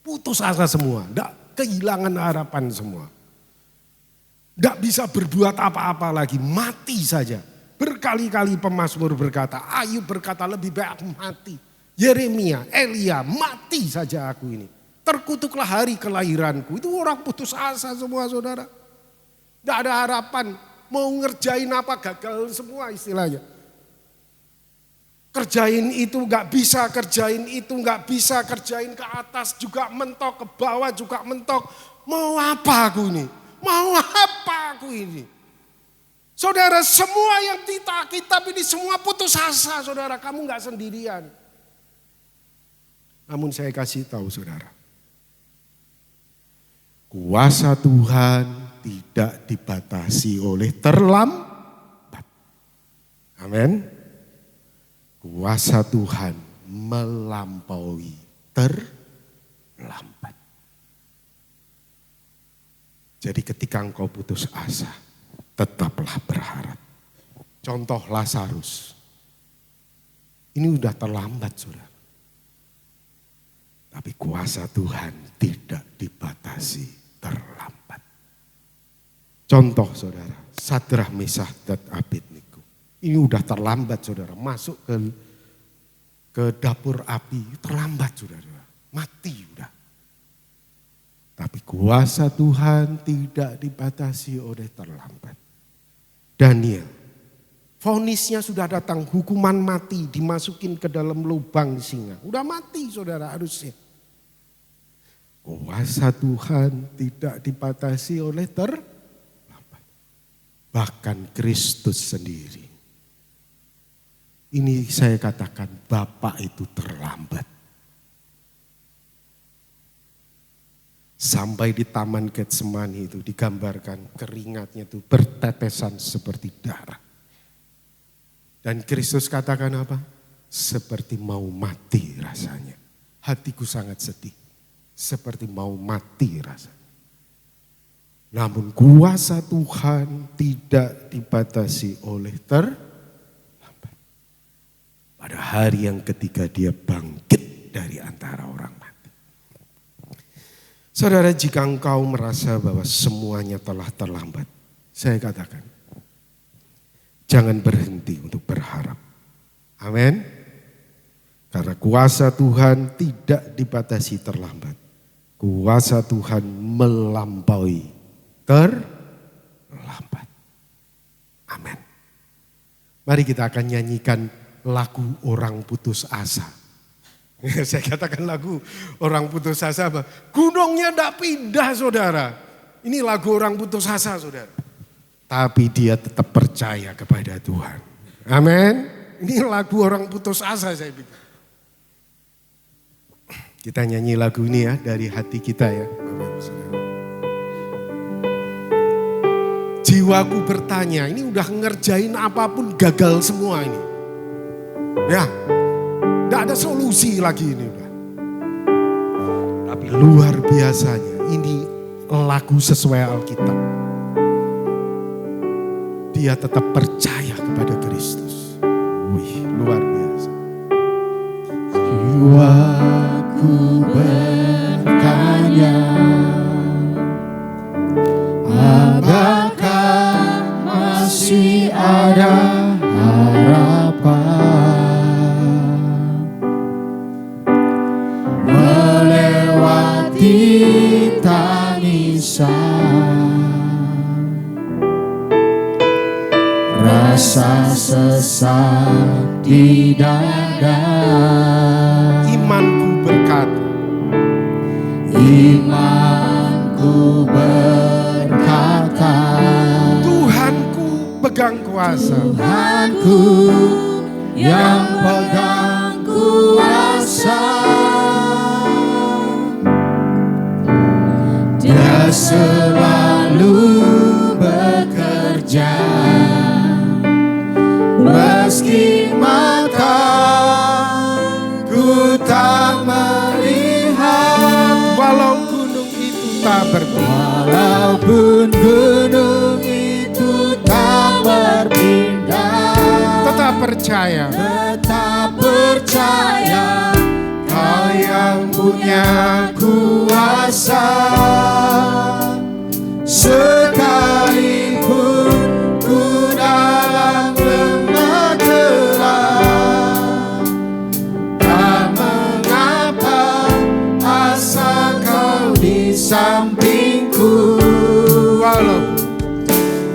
Putus asa semua, enggak kehilangan harapan semua. Enggak bisa berbuat apa-apa lagi, mati saja. Berkali-kali pemazmur berkata, Ayub berkata lebih baik aku mati. Yeremia, Elia, mati saja aku ini. Terkutuklah hari kelahiranku. Itu orang putus asa semua saudara. Tidak ada harapan. Mau ngerjain apa gagal semua istilahnya. Kerjain itu gak bisa, kerjain itu gak bisa. Kerjain ke atas juga mentok, ke bawah juga mentok. Mau apa aku ini? Mau apa aku ini? Saudara, semua yang di kitab ini semua putus asa saudara. Kamu gak sendirian. Namun saya kasih tahu saudara. Kuasa Tuhan tidak dibatasi oleh terlambat. Amin. Kuasa Tuhan melampaui terlambat. Jadi ketika engkau putus asa, tetaplah berharap. Contoh Lazarus. Ini udah terlambat saudara. Tapi kuasa Tuhan tidak dibatasi terlambat. Contoh saudara, Sadrah, Mesah, dan Abednego. Ini udah terlambat saudara, masuk ke dapur api, terlambat saudara, mati udah. Tapi kuasa Tuhan tidak dibatasi oleh terlambat. Daniel, vonisnya sudah datang, hukuman mati, dimasukin ke dalam lubang singa. Udah mati saudara harusnya. Kuasa Tuhan tidak dibatasi oleh terlambat. Bahkan Kristus sendiri. Ini saya katakan Bapa itu terlambat. Sampai di Taman Getsemani itu digambarkan keringatnya itu bertetesan seperti darah. Dan Kristus katakan apa? Seperti mau mati rasanya. Hatiku sangat sedih. Seperti mau mati rasanya. Namun kuasa Tuhan tidak dibatasi oleh terlambat. Pada hari yang ketiga dia bangkit dari antara orang mati. Saudara, jika engkau merasa bahwa semuanya telah terlambat, saya katakan, jangan berhenti untuk berharap. Amin. Karena kuasa Tuhan tidak dibatasi terlambat. Kuasa Tuhan melampaui terlambat. Amin. Mari kita akan nyanyikan lagu Orang Putus Asa. Saya katakan lagu orang putus asa apa? Gunungnya tidak pindah saudara. Ini lagu orang putus asa saudara. Tapi dia tetap percaya kepada Tuhan. Amin. Ini lagu orang putus asa saya pikir. Kita nyanyi lagu ini ya dari hati kita ya. Jiwaku bertanya, ini udah ngerjain apapun gagal semua ini. Ya. Tidak ada solusi lagi ini udah. luar biasanya. Ini lagu sesuai Alkitab. Dia tetap percaya kepada Kristus. Wih, luar biasa. Jiwaku bertanya, apakah masih ada harapan melewati tangisan, rasa sesak di dada. Imanku berkata, imanku berkata, Tuhanku pegang kuasa. Tuhanku yang pegang kuasa, Dia selalu bekerja meski mataku tak melihat. Walau gunung itu tak berpindah, Walaupun gunung itu tak berpindah, tetap percaya. tetap percaya Kau yang punya kuasa. Sekalipun ku dalam lembah gelap, tak mengapa, asal Kau di sampingku.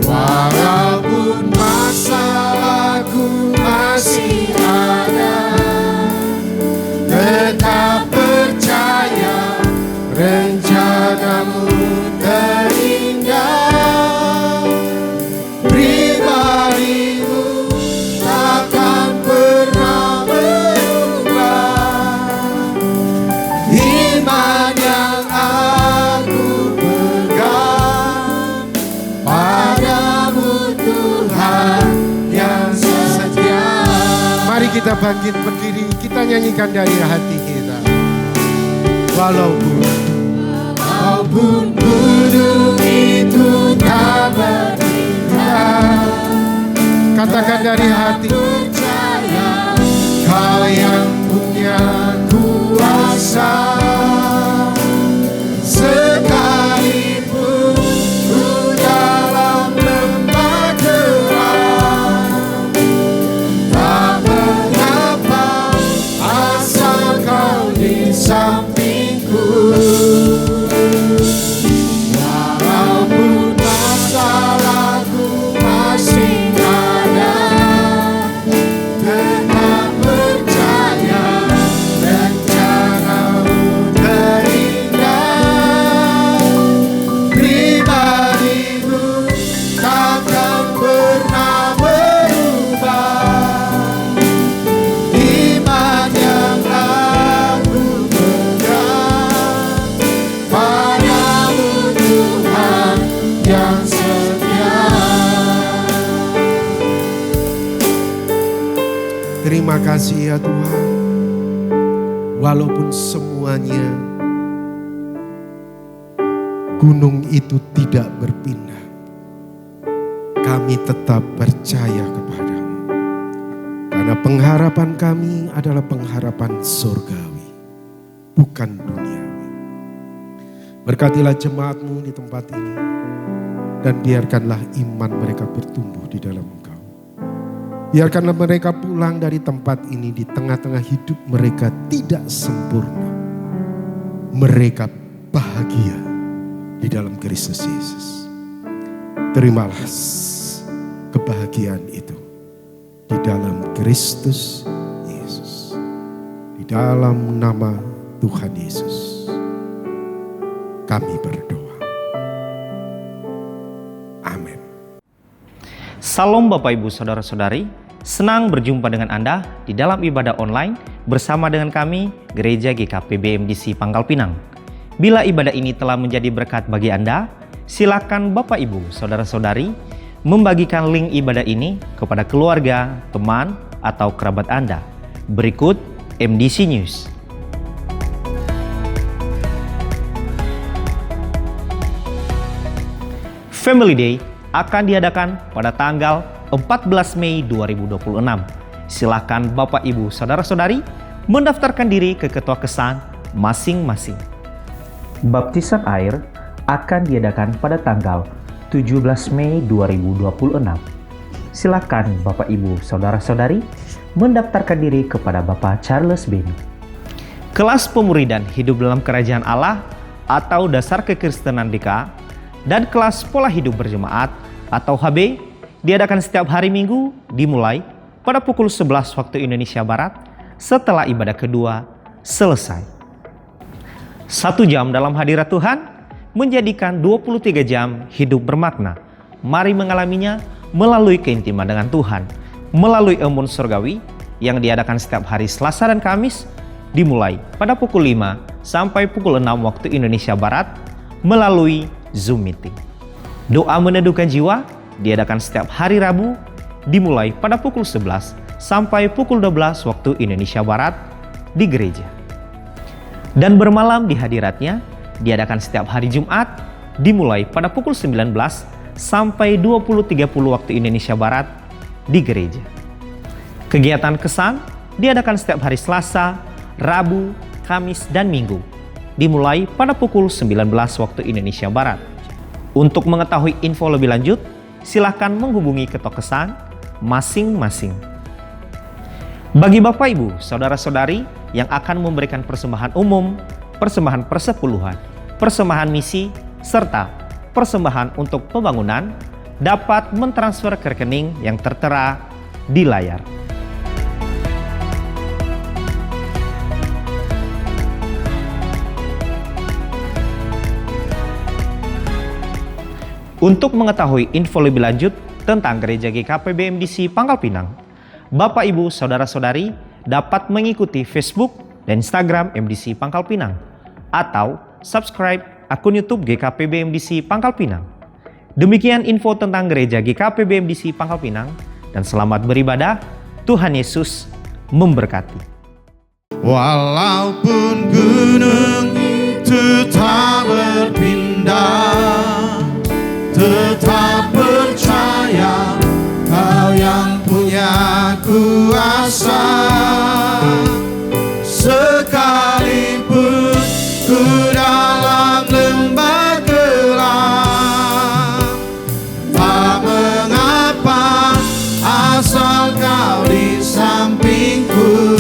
Walaupun masalahku masih ada, tetap percaya rencanamu terindah. Pribadimu takkan pernah berubah. Iman yang aku pegang padamu, Tuhan yang setia. Mari kita bangkit berdiri, kita nyanyikan dari hati kita. Walaupun gunung itu tak berpindah, katakan dari hati, percaya Kau yang punya kuasa. Sekalipun ku dalam lembah gelap, tak mengapa, asal Kau di sampingku. Walaupun masalahku masih ada, tetap percaya rencanamu terindah. Pribadimu takkan pernah berubah. Iman yang aku pegang padamu, Tuhan yang setia. terima kasih ya Tuhan. Walaupun semuanya gunung itu tidak berpindah, kami tetap percaya kepadamu. Karena pengharapan kami adalah pengharapan surgawi, bukan duniawi. Berkatilah jemaatmu di tempat ini, dan biarkanlah iman mereka bertumbuh di dalam Engkau. Biarkanlah mereka pulang dari tempat ini di tengah-tengah hidup mereka tidak sempurna. Mereka bahagia di dalam Kristus Yesus. Terimalah kebahagiaan itu di dalam Kristus Yesus. Di dalam nama Tuhan Yesus kami berdoa. Amin. Salam Bapak Ibu Saudara-saudari, senang berjumpa dengan Anda di dalam ibadah online bersama dengan kami Gereja GKP BMDC Pangkal Pinang. Bila ibadah ini telah menjadi berkat bagi Anda, silakan Bapak Ibu Saudara-saudari membagikan link ibadah ini kepada keluarga, teman, atau kerabat Anda. Berikut MDC News. Family Day akan diadakan pada tanggal 14 Mei 2026. Silakan Bapak, Ibu, Saudara-saudari mendaftarkan diri ke ketua kesan masing-masing. Baptisan air akan diadakan pada tanggal 17 Mei 2026. Silakan Bapak, Ibu, Saudara-saudari mendaftarkan diri kepada Bapak Charles Beni. Kelas pemuridan hidup dalam kerajaan Allah atau dasar kekristenan DK dan kelas pola hidup berjemaat atau HB diadakan setiap hari Minggu dimulai pada pukul 11 waktu Indonesia Barat setelah ibadah kedua selesai. 1 jam dalam hadirat Tuhan menjadikan 23 jam hidup bermakna. Mari mengalaminya melalui keintiman dengan Tuhan, melalui embun surgawi yang diadakan setiap hari Selasa dan Kamis dimulai pada pukul 5 sampai pukul 6 waktu Indonesia Barat melalui Zoom meeting. Doa meneduhkan jiwa diadakan setiap hari Rabu dimulai pada pukul 11 sampai pukul 12 waktu Indonesia Barat di gereja. Dan bermalam di hadiratnya diadakan setiap hari Jumat dimulai pada pukul 19 sampai 20.30 waktu Indonesia Barat di gereja. Kegiatan kesan diadakan setiap hari Selasa, Rabu, Kamis, dan Minggu dimulai pada pukul 19 waktu Indonesia Barat. Untuk mengetahui info lebih lanjut, silakan menghubungi ketua kesan masing-masing. Bagi Bapak, Ibu, Saudara-saudari yang akan memberikan persembahan umum, persembahan persepuluhan, persembahan misi, serta persembahan untuk pembangunan, dapat mentransfer ke rekening yang tertera di layar. Untuk mengetahui info lebih lanjut tentang Gereja GKP BMDC Pangkal Pinang, Bapak, Ibu, Saudara-saudari dapat mengikuti Facebook dan Instagram MDC Pangkal Pinang atau subscribe akun YouTube GKP BMDC Pangkal Pinang. Demikian info tentang Gereja GKP BMDC Pangkal Pinang dan selamat beribadah. Tuhan Yesus memberkati. Walaupun gunung itu tak berpindah, tetap percaya Kau yang punya kuasa. Sekalipun ku dalam lembah gelap, tak mengapa asal Kau di sampingku.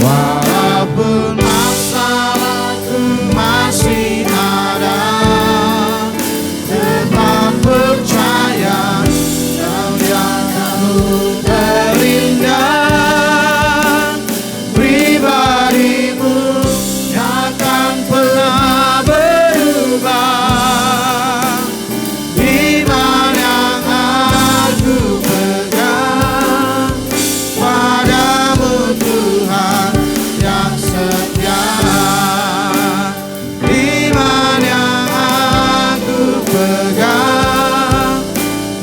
Walaupun masalahku masih ada, tetap percaya Kau yang jauh terindah. Pribadimu takkan pernah berubah. Iman yang aku pegang padamu Tuhan yang setia. Iman yang aku pegang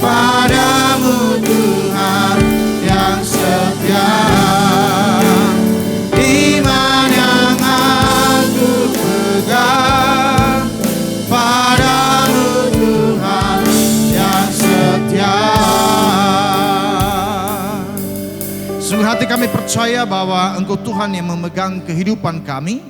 padamu Tuhan yang setia. Iman yang aku pegang padamu Tuhan yang setia. Sungguh hati kami percaya bahwa Engkau Tuhan yang memegang kehidupan kami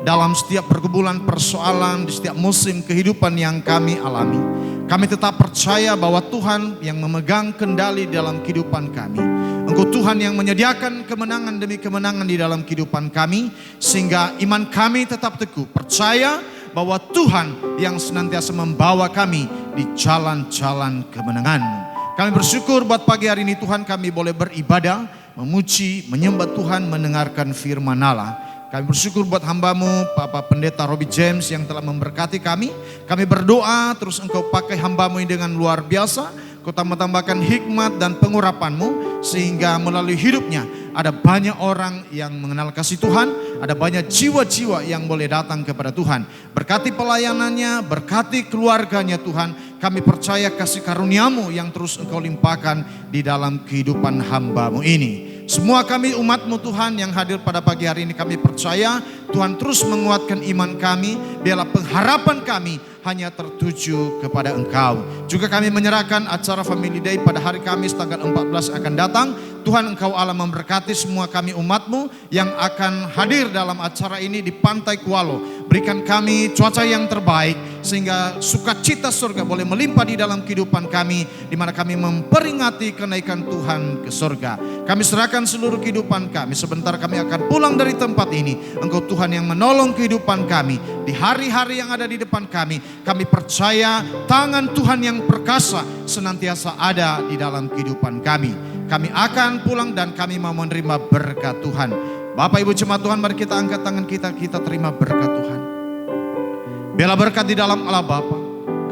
dalam setiap pergumulan persoalan, di setiap musim kehidupan yang kami alami. Kami tetap percaya bahwa Tuhan yang memegang kendali dalam kehidupan kami. Engkau Tuhan yang menyediakan kemenangan demi kemenangan di dalam kehidupan kami, sehingga iman kami tetap teguh percaya bahwa Tuhan yang senantiasa membawa kami di jalan-jalan kemenangan-Mu. Kami bersyukur buat pagi hari ini Tuhan, kami boleh beribadah, memuji, menyembah Tuhan, mendengarkan firman Allah. Kami bersyukur buat hamba-Mu, Bapak Pendeta Robbie James yang telah memberkati kami. Kami berdoa terus Engkau pakai hamba-Mu ini dengan luar biasa. Kau tambah-tambahkan hikmat dan pengurapan-Mu, sehingga melalui hidupnya ada banyak orang yang mengenal kasih Tuhan, ada banyak jiwa-jiwa yang boleh datang kepada Tuhan. Berkati pelayanannya, berkati keluarganya Tuhan. Kami percaya kasih karunia-Mu yang terus Engkau limpahkan di dalam kehidupan hamba-Mu ini. Semua kami umat-Mu Tuhan yang hadir pada pagi hari ini, kami percaya Tuhan terus menguatkan iman kami. Biarlah pengharapan kami hanya tertuju kepada Engkau. Juga kami menyerahkan acara Family Day pada hari Kamis tanggal 14 akan datang. Tuhan Engkau Allah memberkati semua kami umat-Mu yang akan hadir dalam acara ini di Pantai Kualo. Berikan kami cuaca yang terbaik sehingga sukacita surga boleh melimpah di dalam kehidupan kami, di mana kami memperingati kenaikan Tuhan ke surga. Kami serahkan seluruh kehidupan kami. Sebentar kami akan pulang dari tempat ini. Engkau Tuhan yang menolong kehidupan kami di hari-hari yang ada di depan kami. Kami percaya tangan Tuhan yang perkasa senantiasa ada di dalam kehidupan kami. Kami akan pulang dan kami mau menerima berkat Tuhan. Bapak Ibu jemaat Tuhan, mari kita angkat tangan kita terima berkat Tuhan. Biarlah berkat di dalam Allah Bapa,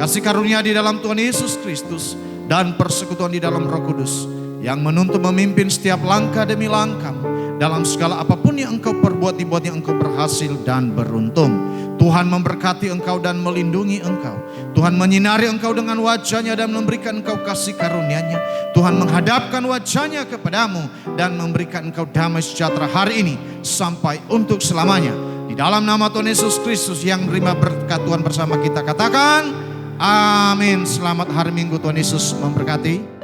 kasih karunia di dalam Tuhan Yesus Kristus, dan persekutuan di dalam Roh Kudus yang menuntun memimpin setiap langkah demi langkah dalam segala apapun yang engkau perbuat, dibuatnya engkau berhasil dan beruntung. Tuhan memberkati engkau dan melindungi engkau. Tuhan menyinari engkau dengan wajahnya dan memberikan engkau kasih karunia-Nya. Tuhan menghadapkan wajahnya kepadamu dan memberikan engkau damai sejahtera hari ini sampai untuk selamanya. Di dalam nama Tuhan Yesus Kristus yang menerima berkat Tuhan bersama kita katakan amin. Selamat hari Minggu, Tuhan Yesus memberkati.